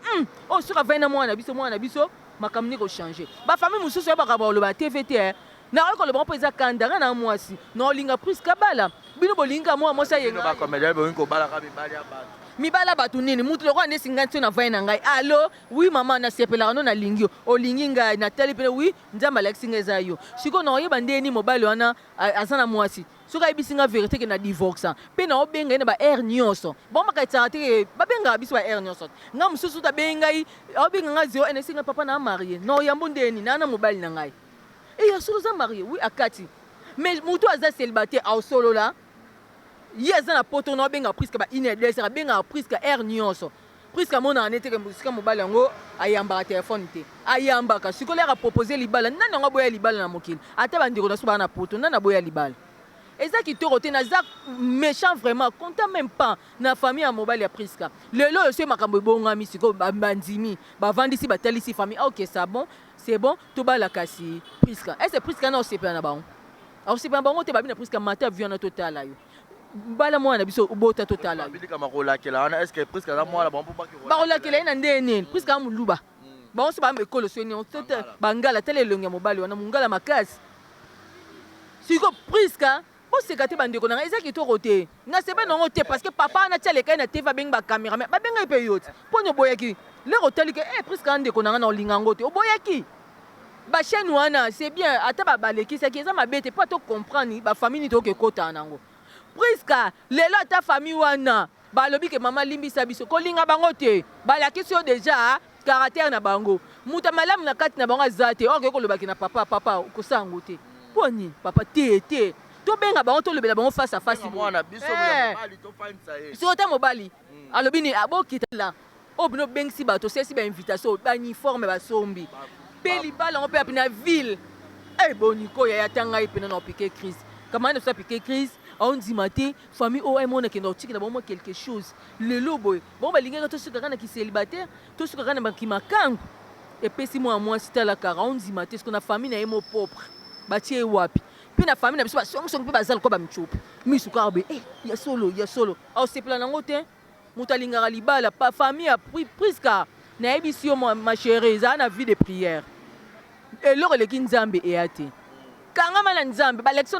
sur 20 mois na biso makamni ko changer ba famille mususu ba ka ba lo ba TVT na ko le bon pesa kandanga na mwasi no linga presque bala bino bolinga moi ça yenga ba comédien bo ko bala ka bibali ya batu mibala batu nini mutu loko ande singanti na vai na ngai allo oui mama na sepela no na lingio olingi ngai na tali pe oui nzamba Alexis ngeza yo siko no yeba ndeni mobile wana azana mwasi soka ibisinga vérité ke na divorce pe na obenga ne ba air nyonso bon makaitsa te ba benga biso ba air nyonso nga mususu ta benga obenga nga zio ene singa papa na marié no yambo ndeni na mobile na ngai ya solo za marié oui akati mais mutu aza célibataire au solo là yeza na poto na benga presque ba inedesa benga presque air nyonso presque mona anete ke musika mobala ngo ayamba téléphone te ayamba ka siko lera proposer libala nana ngo boya libala na mokili ata bandiko na suba na poto nana boya libala eza ki torote na za méchant vraiment compte même pas na famille à mobile ya Priska lelo yo se makambo bongami siko bandimi ba vandisi ba talisi famille OK c'est bon to bala kasi Priska est-ce Priska na osepa na baon alors c'est pas bon te babina Priska matin avion na total yo bala mwana biso obota totala bilika makolakela wana est-ce que presque na mwana bango po bakolakela ye na ndenge presque amuluba bango so bamba ekolo soni bangala tala elongi ya mobali wana mongala makasi siko presque oseka te bandeko na ngai eza kitoko te nasebe nango te parce que papa ana tia lekai na tv abengi bacaméraman babengai mpe yo te mpo ni oboyaki lero otali ke presque andeko na ngai na olinga yango te oboyaki bachaîne wana c'est bien ata balekisaki eza mabe te mpo tocomprendre bafamille niti okekotana nango presque lelo ata famille wana balobi ke mama limbisa biso kolinga bango te balakisi yo déjà caractère na bango muta malamu na kati na bango aza te oke kolobaki na papa kosala yango te mpo nini papa te tobenga bango tolobela bango face à face so ta mobali alobi ni abokita la obino bengisi bato sesi bainvitation bauniforme basombi mpe libala yango mpe api na ville boniko yaya tanga ye pena na opike crise kamani so apike crise aondima te famille oyo emona kende otikela bango mwa quelque chose lelo boye bango balingaka tosukaka na kisélibataire tosukaka na bakimakangu epesi mwa mwasi talakaka aondima te siko na famille na ye mo propre batie ye wapi mpe na famille na biso basongisongi mpe bazala kwa bamichopo misukaka be ya solo aosepela nango te moto alingaka libala pa famille ya priska nayebisi yo machere ezala na vie de prière eloko eleki nzambe eya te kangama na nzambe balekisi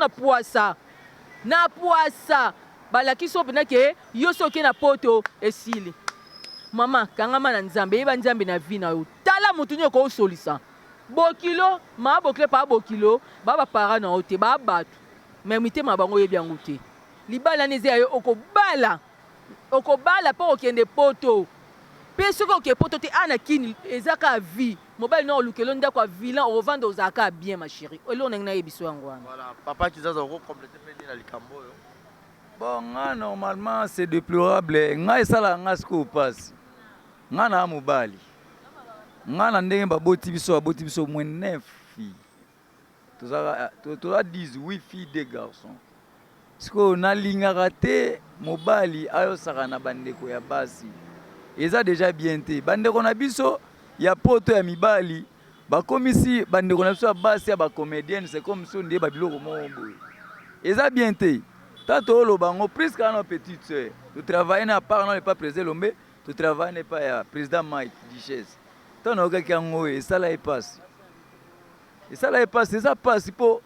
na poasa balakisi yo mpena ke yo soki na poto esili mama kangama na nzambe yeba nzambe na vie na yo tala motu nyo ekoosolisa bokilo bokile pa bokilo bapara na yo te babato me mitema bango oyebi yango te libala neze ya yo okobala mpo okende poto mpe soki oke poto te ana kini eza ka vie mobali na olukelo ndako ya vilain ovanda ozalaka bien ma chérie elo ndenge nayebi biso yango wana papa kizaza okokomplete mpe nini na likambo oyo bon nga normalement c'est déplorable nga esala nga sikoyo pasi nga na mobali nga na ndenge baboti biso moins 9 filles toza 18 filles de garçons sikoyo nalingaka te mobali ayosaka na bandeko ya basi eza déjà bien te bandeko na biso ya poto ya mibali bakomisi bandeko na biso ya basi ya bacomédienne c'est comme so nde babiloko moko boye eza bien te tato oloba yango presque ana petite sœur totravaille na part na pas président Lombe totravaille na pas ya président Mike Duchesse tona okaki yango esala epasi eza pasi mpo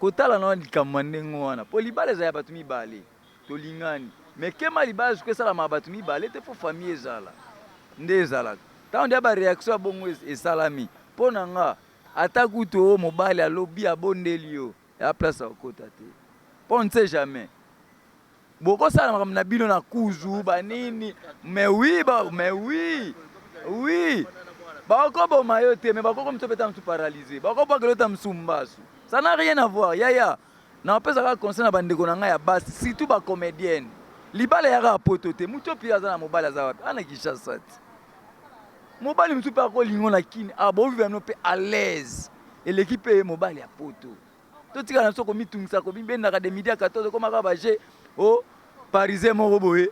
kotala na likambo ndenge wana mpo libala eza ya bato mibale tolingani mais kema libala soki esalama bato mibale te fo famille ezala nde ezalaka ntango nde bareaction ya bongo esalami mpo na nga ata kutu oyo mobali alobi abondeli yo ya place akota te mpo on ne sait jamais bokosala makambo na bino na kuzu banini mais oui bakoboma yo te mais bakoko moto beta motu paralysé bakobwakela ota mosu mbasu ça n'a rien à voir yaya na opesaka conseil na bandeko na ngai ya basi surtout bacomédienne libala yaka poto te moto mpe aza na mobali aza wapi ana kishasa te mobali motu mpe akolingo na kini boviva no mpe à l'aise eleki mpe ye mobali ya poto totikala na so komitungisa komibendaka de midi ya 14 komaka baje o parisien moko boye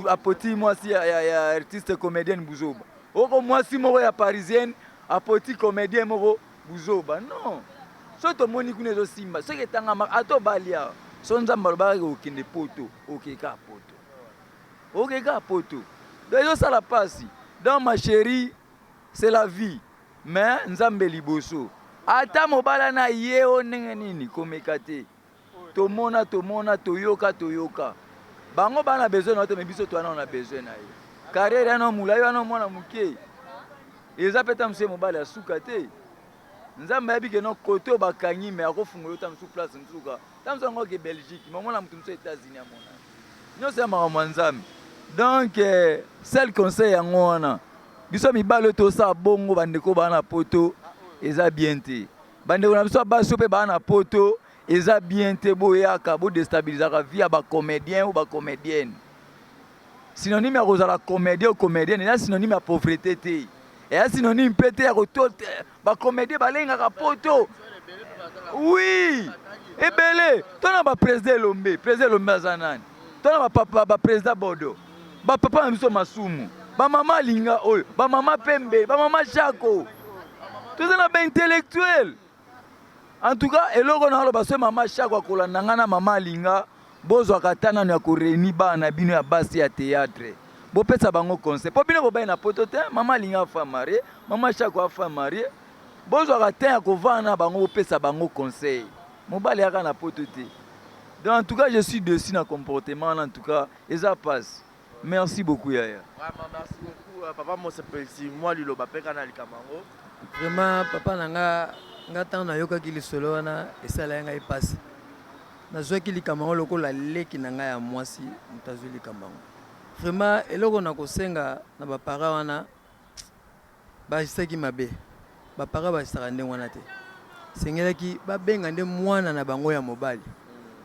apoti mwasi ya artiste comédienne buzoba oko mwasi moko ya parisienne apoti comédien moko buzoba non so tomoni kuna ezosimba soki etangama ata obali awa so nzambe alobaka okende poto okeka poto donc ezosala pasi donc ma chérie c'est la vie mais nzambe liboso ata mobala na ye o ndenge nini komeka te tomona toyoka bango bana besoin na yo te me biso towana na besoin na ye carrière yana mula yo wana mwana moke eza mpe ta mosu ye mobali asuka te nzambe ayebi ke no kote oyo bakangi me akofungola ta mosu place mosuka ta mosu yango ke belgique mamona motu mosu états-unis amona nyonso ya makambo ya nzambe donc sel conseil yango wana biso mibali oyo tosala bongo bandeko baa na poto eza bien te bandeko na biso basi mpe baa na poto eza bien te boyaka bodestabilizaka vie ya bacomédien ou bacomédienne synonyme ya kozala comédien ou comédienne eza synonyme ya pauvreté te eza synonyme mpe te ya kotote bacomédien balengaka poto oui ebele tona baprésident elombe aza nani tona baprésident bodo bapapa na biso masumu bamama alinga oyo bamama pembe bamama chako toza na baintellectuel en tout cas eloko na aloba so mama chako akolanda nga na mama alinga bozwaka ata nano ya koreuni bana bino ya basi ya théâtre bopesa bango conseil po bino bobai na poto te mama alingi afa marie mama chako afa marie bozwaka te ya kovanda na bango bopesa bango conseil mobali yaka na poto te. Donc en tout cas je suis dessus na comportement en tout cas et ça passe. Merci beaucoup Yaya. Vraiment merci beaucoup papa Mosepelsi moi liloba pe kana likamango. Vraiment papa nanga ngata na yoka ki lisolo wana esala nga ipasi. Nazwaki likamango lokola leki nanga ya mwasi mutazwi likamango. Vraiment eloko na kosenga na ba parents wana ba jisaki mabe. Ba parents ba jisaka ndenge wana te. Sengelaki ba benga nde mwana na bango ya mobali.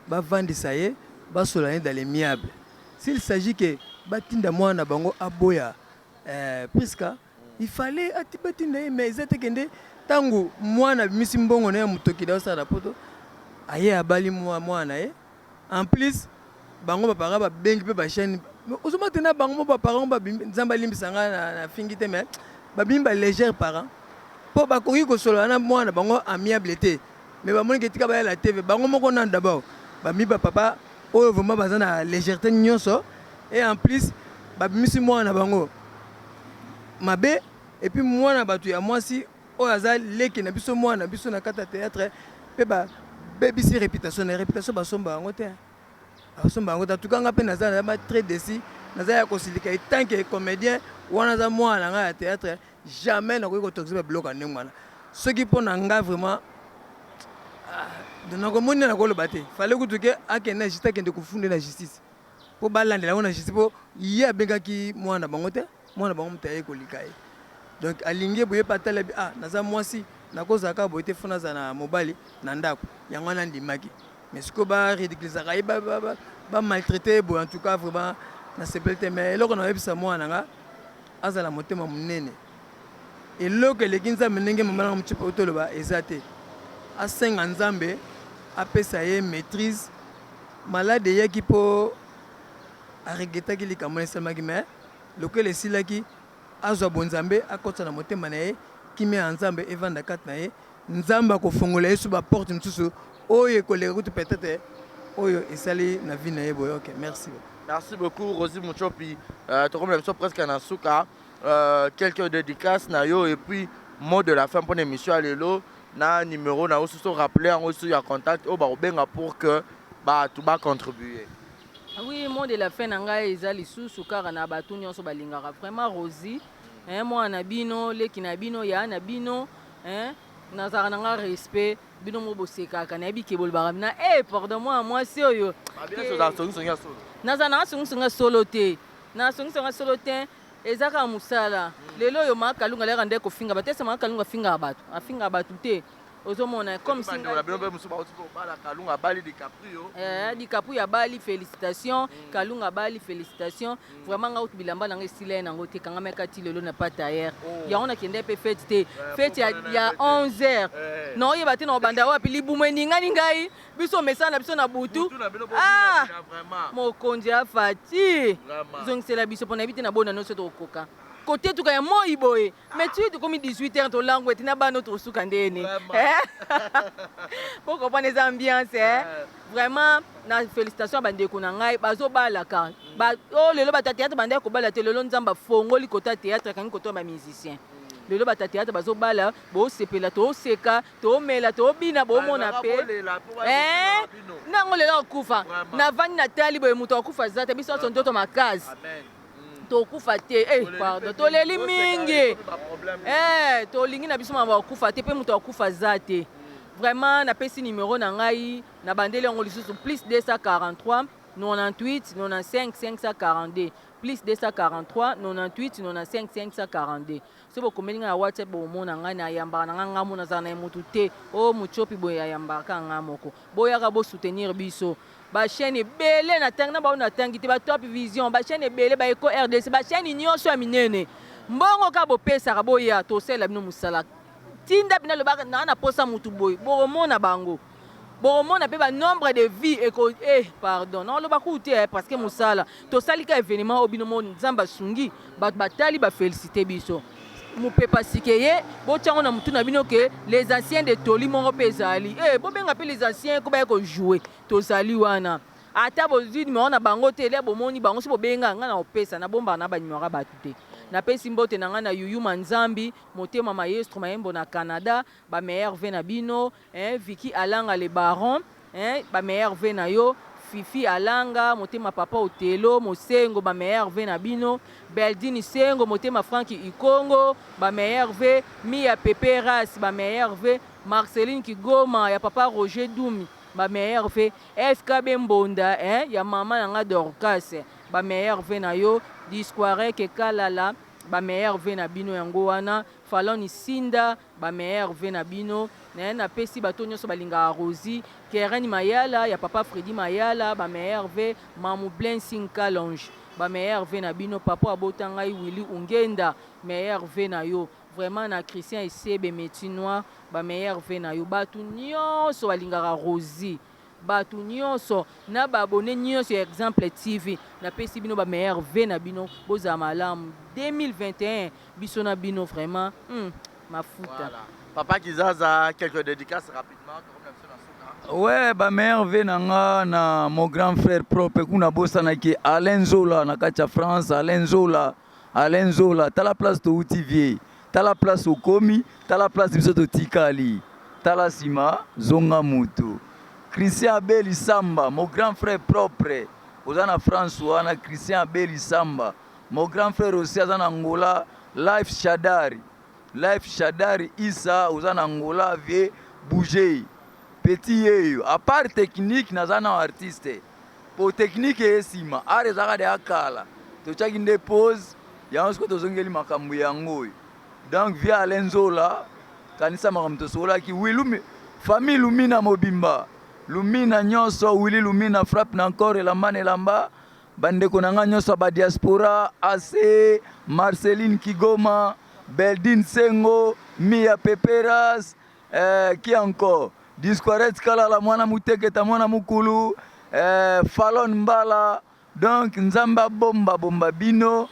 Ba vandisa ye ba solane dans les miables. S'il s'agit que batinda mwana bango aboya puisque il fallait atibatinda ye mais ezate kende tangu mwana bimisi mbongo na ya mutoki da sa rapoto aye abali mwana ye en plus bango ba parents ba bengi pe ba chaîne ozoma tena bango ba parents ba nzamba limbisanga na fingi te mais ba bimba légère parents po ba koki ko solo na mwana bango amiable te mais ba moni ketika ba la TV bango moko na d'abord ba mi ba papa oyo vraiment baza na légèreté nyonso et en plus ba bimisi mwana bango mabe et puis mwana batu ya mwasi oyo aza leki na biso mwana biso na kata théâtre pe ba bebisi réputation basomba bango te basomba bango ta tukanga pe naza na très décis naza ya kosilika tant que comédien wana za mwana nga ya théâtre jamais na ko toxiser bloc en ngwana ce qui pour nga vraiment de nakomoni na koloba te fallait kutuke akena justice kende kufunde na justice po balandela na justice po ye abengaki mwana bango te mwana bango mutaye kolika ye donc alingi boye patala naza mwasi nakozaka boye te fona za na mobali na ndako yango na ndimaki mais siko ba ridiculiser ka ba maltraiter boye en tout cas vraiment na sepelté mais eloko na yebisa mwana nga azala motema munene eloko elekinza menenge mama na mchipa otoloba ezate asenga nzambe apesa ye maîtrise malade yaki po aregetaki likambo esalemaki mais lokola esilaki azwa bonzambe akota na motema na ye kimia ya nzambe evanda kati na ye nzambe akofongola ye so baporte mosusu oyo ekoleka kutu peut-être oyo esali na vie na ye boye. Ok, merci. Merci beaucoup Rosie Muchopi. Comme la presque en Asuka, quelques dédicaces na yo et puis mot de la fin pour l'émission à l'élo. Na numéro na aussi rappeler en aussi à contact au barobenga pour que tout va contribuer. Oui, mot de la fin nanga ezali sous car na batu nyonso balingaka vraiment Rosie moi na bino leki na bino ya na bino nazara nanga respect bino mo boseka kana bike bolbara na pardon moi si oyo bien sûr dans songa solo nazana songa solo te na songa solo te ezaka musala lelo yo makalunga lera ndeko finga batesa makalunga finga batu afinga batu te ozomona comme singa kalunga bali DiCaprio bali félicitations kalunga bali félicitations vraiment nga bilamba nanga style nango te kanga mekati lelo na pata hier ya ona kende pe fête te fête ya 11h non yeba te no banda wapi libumu ningani ngai biso mesana biso na butu mokonzi afati zongisela biso pona bite na bona no seto koka côté tout cas moi iboye mais tu es comme 18h to langue et na ba notre suka ndene pour comprendre les ambiances vraiment na félicitations bande ko na ngai bazo balaka ba oh lelo ba théâtre bande ko bala te lelo nzamba fongoli kota théâtre kan ko to ba musicien lelo ba théâtre bazo bala bo sepela to seka to mela to bina bo mona pe nango lelo kufa na vani na tali boye muto kufa zata biso son ndoto makazi tokufa te pardon toleli mingi tolingi na biso mama kufa te pe muto akufa zate vraiment na pesi numéro na ngai na bandeli yango lisusu plus 243 98 95 542 plus 243 98 95 542 so bokomeli nga na WhatsApp bomona ngai na yambaka na nga mona za na mutu te o Muchopi boye yambaka nga moko boyaka bo soutenir biso ba chaîne belé na tanga ba na tangi te ba Top Vision ba chaîne belé ba Eco RDC ba chaîne nyonso ya minene mbongo ka bo pesa ka boya to sela bino musala tinda bina le ba na posa mutu boy bomona bango bomona pe ba nombre de vie eko pardon non lo ba kuté parce que musala to salika événement obino mo nzamba sungi ba batali ba féliciter biso Moupepa sikeye bo tchango na mutu na bino ke les anciens de Toli mongo pe zali bo benga pe les anciens ko ba ko jouer to zali wana ata bozwi numéro na bango te ele bomoni bango si bobenga nga na opesa na bomba na banimero bato te napesi mbote na nga na Yuyu Manzambi motema maestro mayembo na Canada ba meilleur ve na bino Vicky Alanga le baron ba meilleur ve na yo Fifi Alanga motema papa Otelo Mosengo ba meilleur ve na bino Beldini Sengo motema Franki Ikongo ba meilleur ve Mia Peperas ba meilleur ve Marceline Kigoma ya papa Roger Doumi ba meilleur ve FKB Mbonda ya mama nanga Dorcas ba meilleur ve na yo Disquare ke kalala ba meilleur ve na bino yango wana Faloni Sinda ba meilleur ve na bino na pesi bato nyonso balinga Rosi Kereni Mayala ya papa Freddy Mayala ba meilleur ve Mamou Blessing Kalonge ba meilleur ve na bino papa abotanga Willy Ungenda meilleur ve na yo vraiment na Christian Esebe Metinois ba meilleur ve na yo bato nyonso balinga Rosi bato nyonso na babone nyonso ya Exemple TV na pesi bino ba meilleur ve na bino boza malamu 2021 biso na bino vraiment mafuta voilà. Papa Kizaza, quelques dédicaces rapidement. Ouais, ba meilleur ve nanga na mon grand frère propre kuna bossa na ki Alain Zola na kacha France Alain Zola tala place to utivie tala place au komi tala place biso to tikali tala sima zonga mutu Christian Abeli Samba mon grand frère propre ozana France wana Christian Abeli Samba mon grand frère aussi azana Angola Life Shadari Issa ozana Angola vie bouger petit yeyo à part technique nazana artiste pour technique esima are zaka de akala to chaki nde pose ya onsko to zongeli makambo yango donc via Alenzola kanisa makamto sola ki wilumi famille Lumina Mobimba Lumina nyonso Willy Lumina frappe na encore la mane lamba bande konanga nyonso ba diaspora AC Marceline Kigoma Beldin Sengo Mia Peperas qui encore Disquaret Kalala mwana muteketa mwana mukulu Falon Mbala donc nzamba bomba bino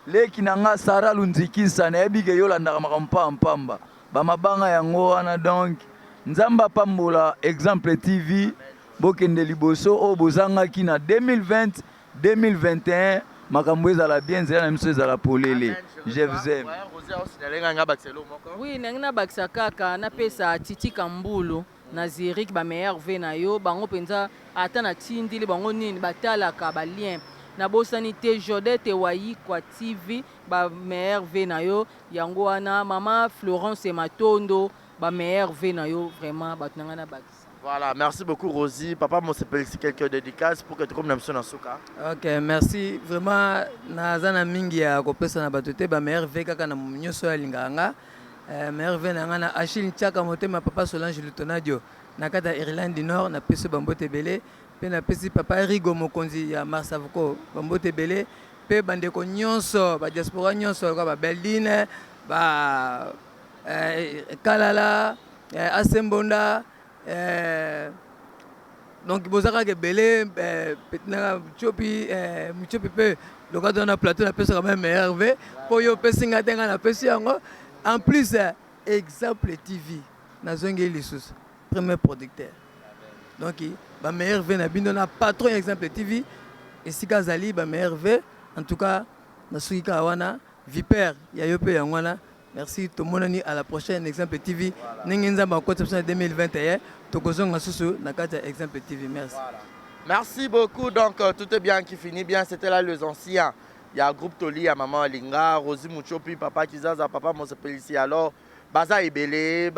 leki nanga Sara Lunzikisa na ebige yolanda makampamba bamabanga yango wana donc nzamba pambola Exemple TV bokende liboso o bozanga ki na 2020 2021 makambo ezala bien zela na miso ezala polele je vous aime. Oui nangina bakisa kaka na pesa Titi Kambulu na Zirik ba meilleur ve na yo bango penza ata na tindili bango nini batalaka ba lien na bosani te Jodette Wayi kwa TV ba meilleur ve na yo yango wana mama Florence Matondo ba meilleur ve na yo vraiment batnanga na bakisa. Voilà, merci beaucoup Rosie. Papa, moi c'est quelques dédicaces pour que tu comme n'importe nasuka. Ok, merci. Vraiment, nazana mingi ya kopesa na batote ba meilleur ve kaka na nyoso ya linganga. Meilleur ve na ngana Achille Chaka motema papa Solange Lutonadio na kata Irlande du Nord na peso bambote belé pe na pesi papa Rigo Mokonzi ya Marsavuko bambote belé pe bandeko nyonso ba diaspora nyonso ba Beldine ba Kalala Asembonda donc bozaka ke belé petna chopi muchopi pe lokado na plateau na peso quand même meilleur ve po yo pesinga tenga na pesi yango en plus Exemple TV na zongi lisusu premier producteur donc ba meilleur ve na bino na patron Exemple TV et sika zali ba meilleur ve en tout cas na suika wana Viper ya yo pe yangwana. Merci tout le monde, à la prochaine Exemple TV. Voilà. 2021, Tokozonga Susu, Nakata Exemple TV. Merci. Voilà. Merci beaucoup. Donc tout est bien qui finit bien. C'était là les anciens. Il y a groupe Toli, il y a Maman Linga, Rosie Mouchopi, Papa Kizaza, Papa Monsepelici. Alors, Baza Ebele,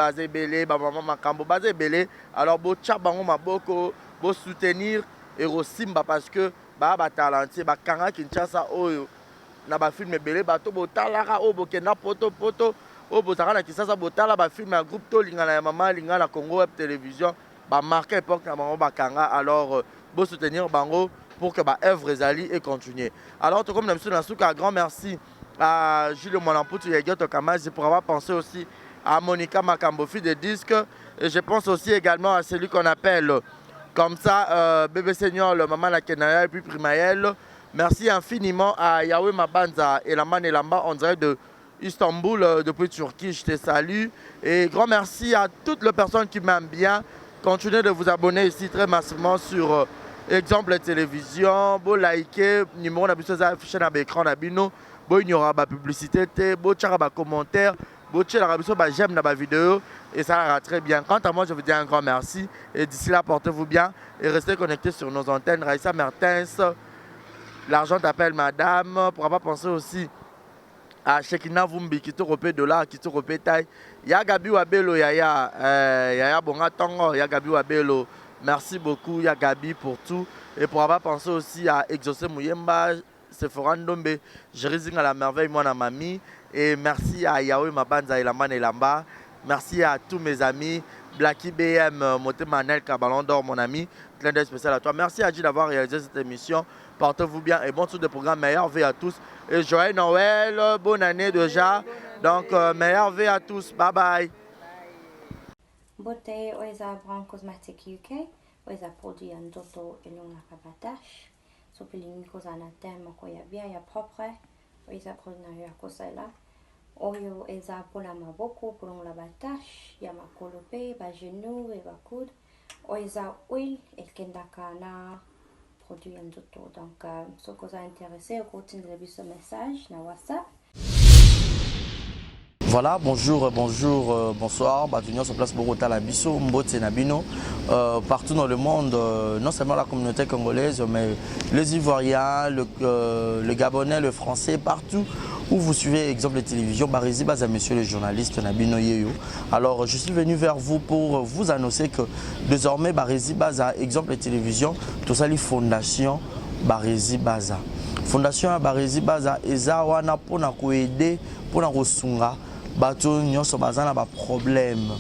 Maman Makambo, Baza Ebele. Alors, bo tcha bango maboko, bo soutenir et Rosimba parce que ba talenté, ba kanga Kinshasa oyo. Na ba film belé bato botalaka o bokenda poto o bozaka na Kisasa botala ba film ya groupe to linga na Mama linga na Congo Web Télévision ba marqué époque na bango bakanga alors bo soutenir bango pour que ba œuvre ezali et continuer. Alors tout comme monsieur Nasuka, grand merci à Jules Monamputu et Gyoto Kamazi pour avoir pensé aussi à Monica Makambofi des disques et je pense aussi également à celui qu'on appelle comme ça Bébé Seigneur le Maman la Kenaya et puis Primaël. Merci infiniment à Yahweh Mabanza et la Manelamba, on dirait de Istanbul, depuis Turquie. Je te salue. Et grand merci à toutes les personnes qui m'aiment bien. Continuez de vous abonner ici très massivement sur exemple télévision, bo liker numéro na biso za affiché na écran na bino, bo il y aura ba publicité té, bo tchara ba commentaire, bo tchara biso ba j'aime na ba vidéo et ça ira très bien. Quant à moi, je vous dis un grand merci et d'ici là portez-vous bien et restez connectés sur nos antennes. Raissa Mertens, l'argent t'appelle madame, pourra pas penser aussi à Shekina Vumbi qui te repère dollar, qui te repère taille. Ya Gabi Wabelo, Yaya Bonga Tongo, Ya Gabi Wabelo. Merci beaucoup, Ya Gabi, pour tout. Et pour avoir pensé aussi à Exaucé Mouyemba, Sephora Ndombe, Jérézing à la merveille, moi, mamie. Et merci à Yahweh Mabanza Elaman Elamba. Merci à tous mes amis. Blacky BM, Moté Manel Kabalon d'Or, mon ami. Clin d'œil spécial à toi. Merci à Dieu d'avoir réalisé cette émission. Portez-vous bien et bon tour de programme. Meilleur vie à tous. Et joyeux Noël, bonne année déjà. Donc, meilleur vie à tous. Bye bye. Beauté, Oisa Brand Cosmetic UK, Oisa produit en toto et non la rabatache. Sopiling Kosana thème, Koya bien, ya propre. Oisa produit ya Kosala. Oyo Eza pour la maboko, pour la batache, ya ma colope, ba genou et ba coude. Oisa huile, et kendakana produit en toto. Donc, ce que vous a intéressé, continuez de laisser ce message dans WhatsApp. Voilà, bonjour, bonsoir. Bienvenue sur place Bogota Labiso, Mbote Nabino. Partout dans le monde, non seulement la communauté congolaise, mais les Ivoiriens, le Gabonais, le Français, partout où vous suivez exemple de télévision, Barézi Baza, monsieur le journaliste Nabino Yeyo. Alors, je suis venu vers vous pour vous annoncer que désormais, Barézi Baza, exemple de télévision, tout ça, les fondations Barézi Baza. Fondation Barézi Baza, Eza wana pour nous aider, pour nous ressonger. Bato nyonso bazana ba problème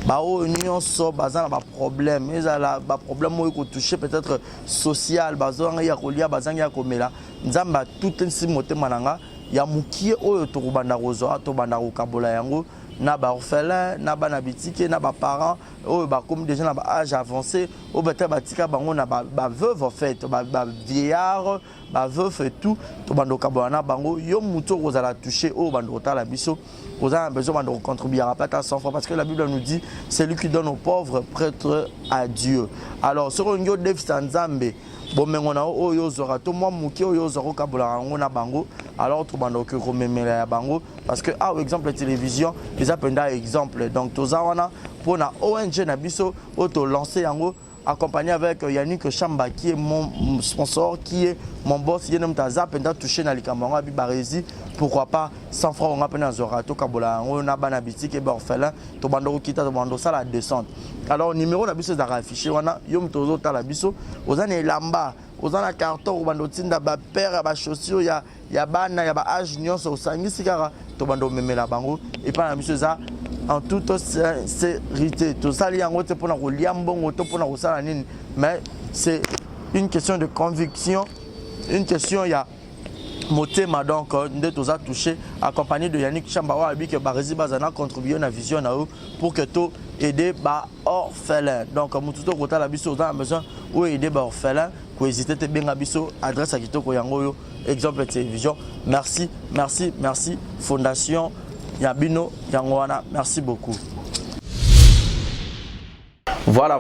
bao nyonso bazana ba problème ezala ba problème oyo ko toucher peut-être social bazanga ya kolia bazanga ya komela nzamba tout nsi motema nanga ya mukie oyo to kubanda kozo to banda ko kabola yango na ba orphelin na ba na bitike na ba parents oyo ba comme déjà na ba âge avancé o beta batika bango na ba veuve en fait ba vieillard ba veuve et tout to banda ko kabola na bango yo muto kozala toucher o banda ko tala biso. Vous avez besoin de contribuer à pas à 100 francs parce que la Bible nous dit c'est lui qui donne aux pauvres prêtre à Dieu. Alors sur un yo dev sanzambe bon mais on a oyo zora to moi muki oyo zoro kabula ngona bango alors tout bando que rememela ya bango parce que ah exemple la télévision les appenda exemple donc to zawana pour na ONG na biso auto lancer yango accompagné avec Yannick Chamba qui est mon sponsor, qui est mon boss, qui est Taza, pendant touché dans les camarades, Abi Barézi, pourquoi pas 100 francs on a peine à Zorato, Kabola, on a banabiti, qui est orphelin, Tobando Kita, Tobando ça la descente. Alors, numéro la biso d'affiché, on a Yom Tozo Talabiso, aux années Lamba, aux années carton, au bando Tinda, père, à chaussure, il y a Bana, il y a Age, Nyon, au Sangi, Sigara, Tobando Memela Bango, et pas la biso ça. En toute sincérité, tout ça, mais c'est une question de conviction, une question, il y a Motema donc, de tout ça touché, accompagné de Yannick Chambawa, que Barézi Bazana contribué à la vision pour que tout aider les orphelins. Donc, Moututo Kota la biso, on a besoin ou aider les orphelins, pour hésiter à bien biso, adresse à Kitoko Yangoyo, exemple de télévision. Merci, merci, merci, Fondation Yabino Yangwana, merci beaucoup. Voilà.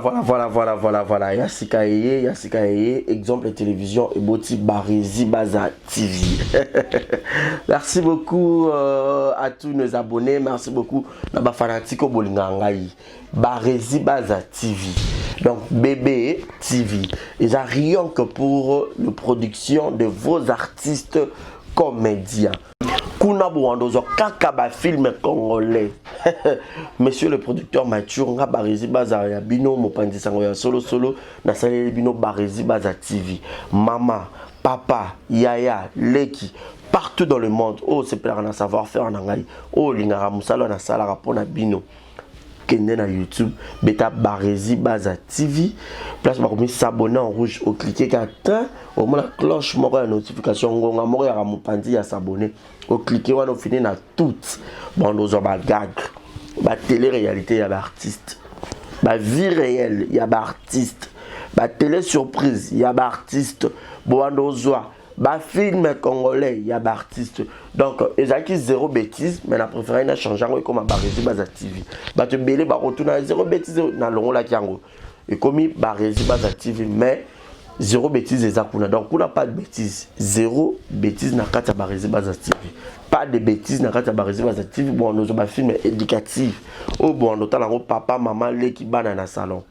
Yassika Eye, exemple de télévision et Boti Barézi Baza TV. Merci beaucoup à tous nos abonnés. Merci beaucoup à Fanatico Bolingangaï. Barézi Baza TV. Donc BB TV. Et ça rien que pour la production de vos artistes comédiens. Kuna Bouandozo Kakaba film congolais. Monsieur le producteur Mathieu nga Barézi Baza ya bino mopandi sango ya solo na salé bino Barézi Baza TV. Maman, papa, yaya, leki partout dans le monde. Oh c'est plaire na savoir-faire en angai. Oh lingara musalo na sala rapona bino. Kende na YouTube, beta Barézi Baza TV. Place ba komi s'abonner en rouge au cliquer qu'atteint au moins la cloche moko ya notification ngonga moko ya mopandi ya s'abonner. Au cliquer on a fini na toutes. Bon nous ba gag. Ba télé-réalité ya ba artiste. Ba vie réelle ya ba artiste. Ba télé surprise ya ba artiste. Bon nous ba film congolais ya ba artiste. Donc ezaki zéro bêtise mais na préféré na changer comme Barézi Baza TV. Ba te belé ba retourner zéro bêtise na longo la kiango. Et comme Barézi Baza TV mais zéro bêtise ezakuna. Donc on n'a pas de bêtises. Zéro bêtise na kata Barezi Baza TV. Pas de bêtises na kata Barezi Baza TV. Bon, nous avons un film éducatif. Oh bon, nous avons papa, maman, les qui banana dans salon.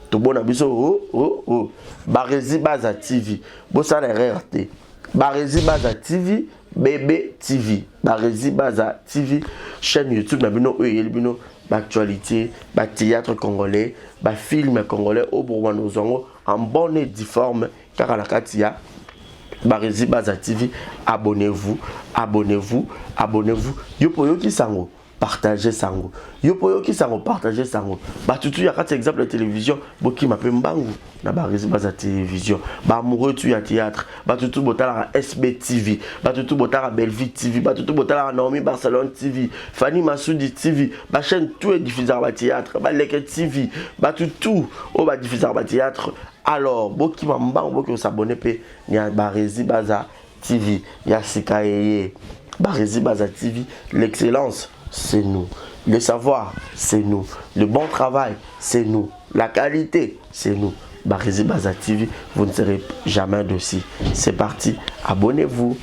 Tout bon abiso Barezi Baza TV. Bon ça les RT. Barezi Baza TV, bébé TV. Barezi Baza TV, chaîne YouTube na bino bino actualité, théâtre congolais, film congolais au Bourgogne en bonne et due forme car à la Katia Barezi Baza TV, abonnez-vous. Yopoyo qui sango, partagez sango. Yopoyo qui sango, partagez sango. Tout ya quatre exemple de télévision, boki m'appelle Mbangu na Barezi Baza télévision. Amoureux tu ya théâtre, tout botala SB TV, tout botala Belleville TV, tout botala Naomi Barcelone TV, Fanny Massoudi TV, chaîne tout est diffusé à théâtre, Leke TV, tout au diffusé à théâtre. Alors, boki Mbangu, boki s'abonner pe ya Barezi Baza TV, ya Sikaye. Barezi Baza TV, l'excellence, c'est nous. Le savoir, c'est nous. Le bon travail, c'est nous. La qualité, c'est nous. Barezi Baza TV, vous ne serez jamais dessus. C'est parti, abonnez-vous.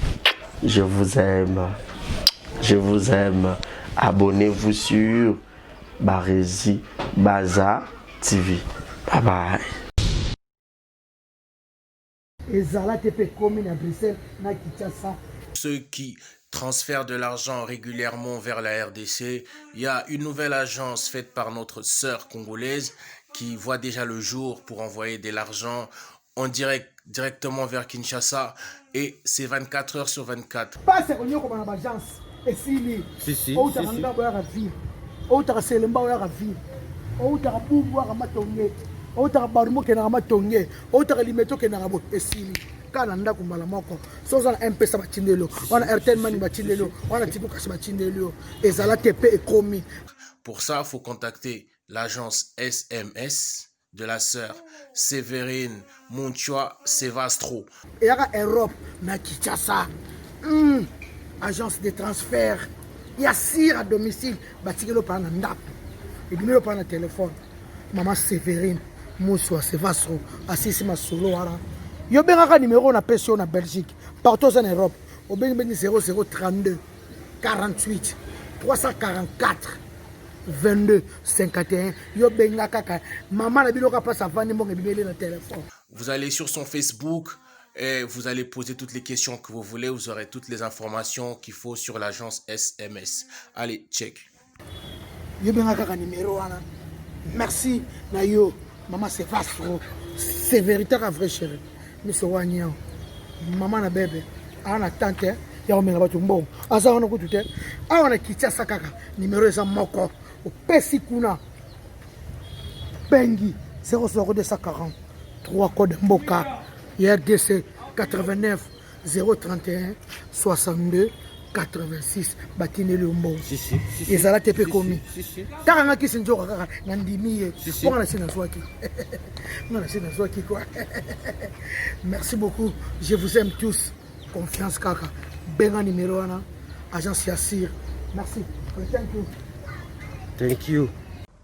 Je vous aime. Je vous aime. Abonnez-vous sur Barezi Baza TV. Bye bye. Ceux qui transfèrent de l'argent régulièrement vers la RDC, il y a une nouvelle agence faite par notre sœur congolaise qui voit déjà le jour pour envoyer de l'argent en direct directement vers Kinshasa et c'est 24 heures sur 24. Pour ça, il faut contacter l'agence SMS de la sœur Sévérine Munchua Sevastro. Et à Europe, na Kinshasa, agence de transfert, il y a sire à domicile, batikelo par un ndap, et numéro par un téléphone. Maman Sévérine Munchua Sevastro, assisi ma solo wara. Yo benga numéro na pension na Belgique, partout en Europe, au benga 0032 48 344 22 51. Yo benga kaka maman na biloka passe avant ni mon bibélé na téléphone. Vous allez sur son Facebook et vous allez poser toutes les questions que vous voulez, vous aurez toutes les informations qu'il faut sur l'agence SMS. Allez, check. Yo benga kaka numéro wana. Merci na yo maman c'est vaste. C'est véritable vrai chéri. Monsieur Wanyao, maman na bébé, ana tante, ya omenga batu mbongo. Asa wana kutute, awana Kinshasa kaka, numéro eza moko, opesi kuna. Bengi 00240 3 code mboka, RDC 89 031 62 86 batine le mbongo. Ezala tepe komi. Taranga ki sinjoka kaka ngandimi pour na sina swaki. Merci beaucoup, je vous aime tous. Confiance kaka. Benga numéro 1, agence Yassir. Merci. Thank you. Thank you.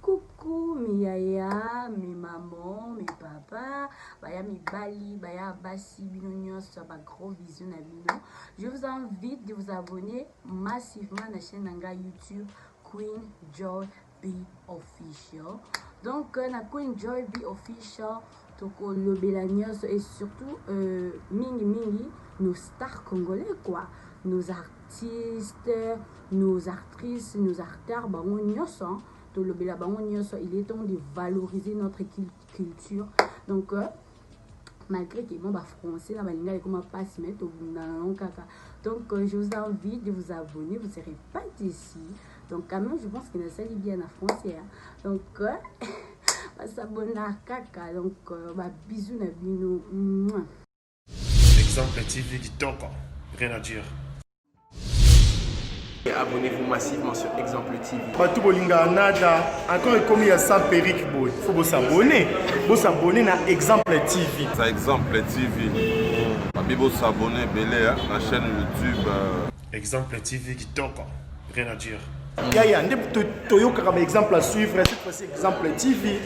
Coucou mi yaya, mi maman, mi papa, baya mi bali, baya basi bino nyonso ba gros vision na bino. Je vous invite de vous abonner massivement à la chaîne Nanga YouTube Queen Joy B Official. Donc na Queen Joy B Official toko lobela nyonso et surtout mingi nos stars congolais quoi, nos artistes, nos actrices, nos acteurs bango nyonso. Il est temps de valoriser notre culture. Donc, malgré que mon français, donc je vous invite de vous abonner, vous ne serez pas ici. Donc, quand même, je pense que ça lit bien en français. Donc, s'abonner à Kaka. Donc, bisous, Nabino. Exemple TV qui toque, rien à dire. Abonnez-vous massivement sur Exemple TV. Batou bolinga nada, encore comme il y a 100 périques, il faut vous s'abonner. Vous s'abonner à Exemple TV. C'est Exemple TV. Vous s'abonner à la chaîne YouTube. Exemple TV qui toque, rien à dire. yaya nde toyokaka exemple à suivre cette fois-ci exemple TV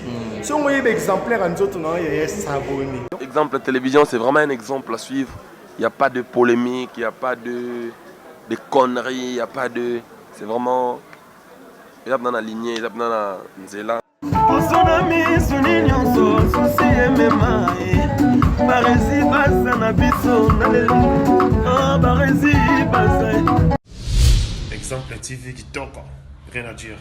si on voyait exemplaire en nzoto na yaya s'abonner. Exemple télévision, c'est vraiment un exemple à suivre. Il n'y a pas de polémique, il n'y a pas de conneries, il n'y a pas de... C'est vraiment... Il y a dans la lignée, il y a dans la nzela. Exemple TV qui toque, rien à dire.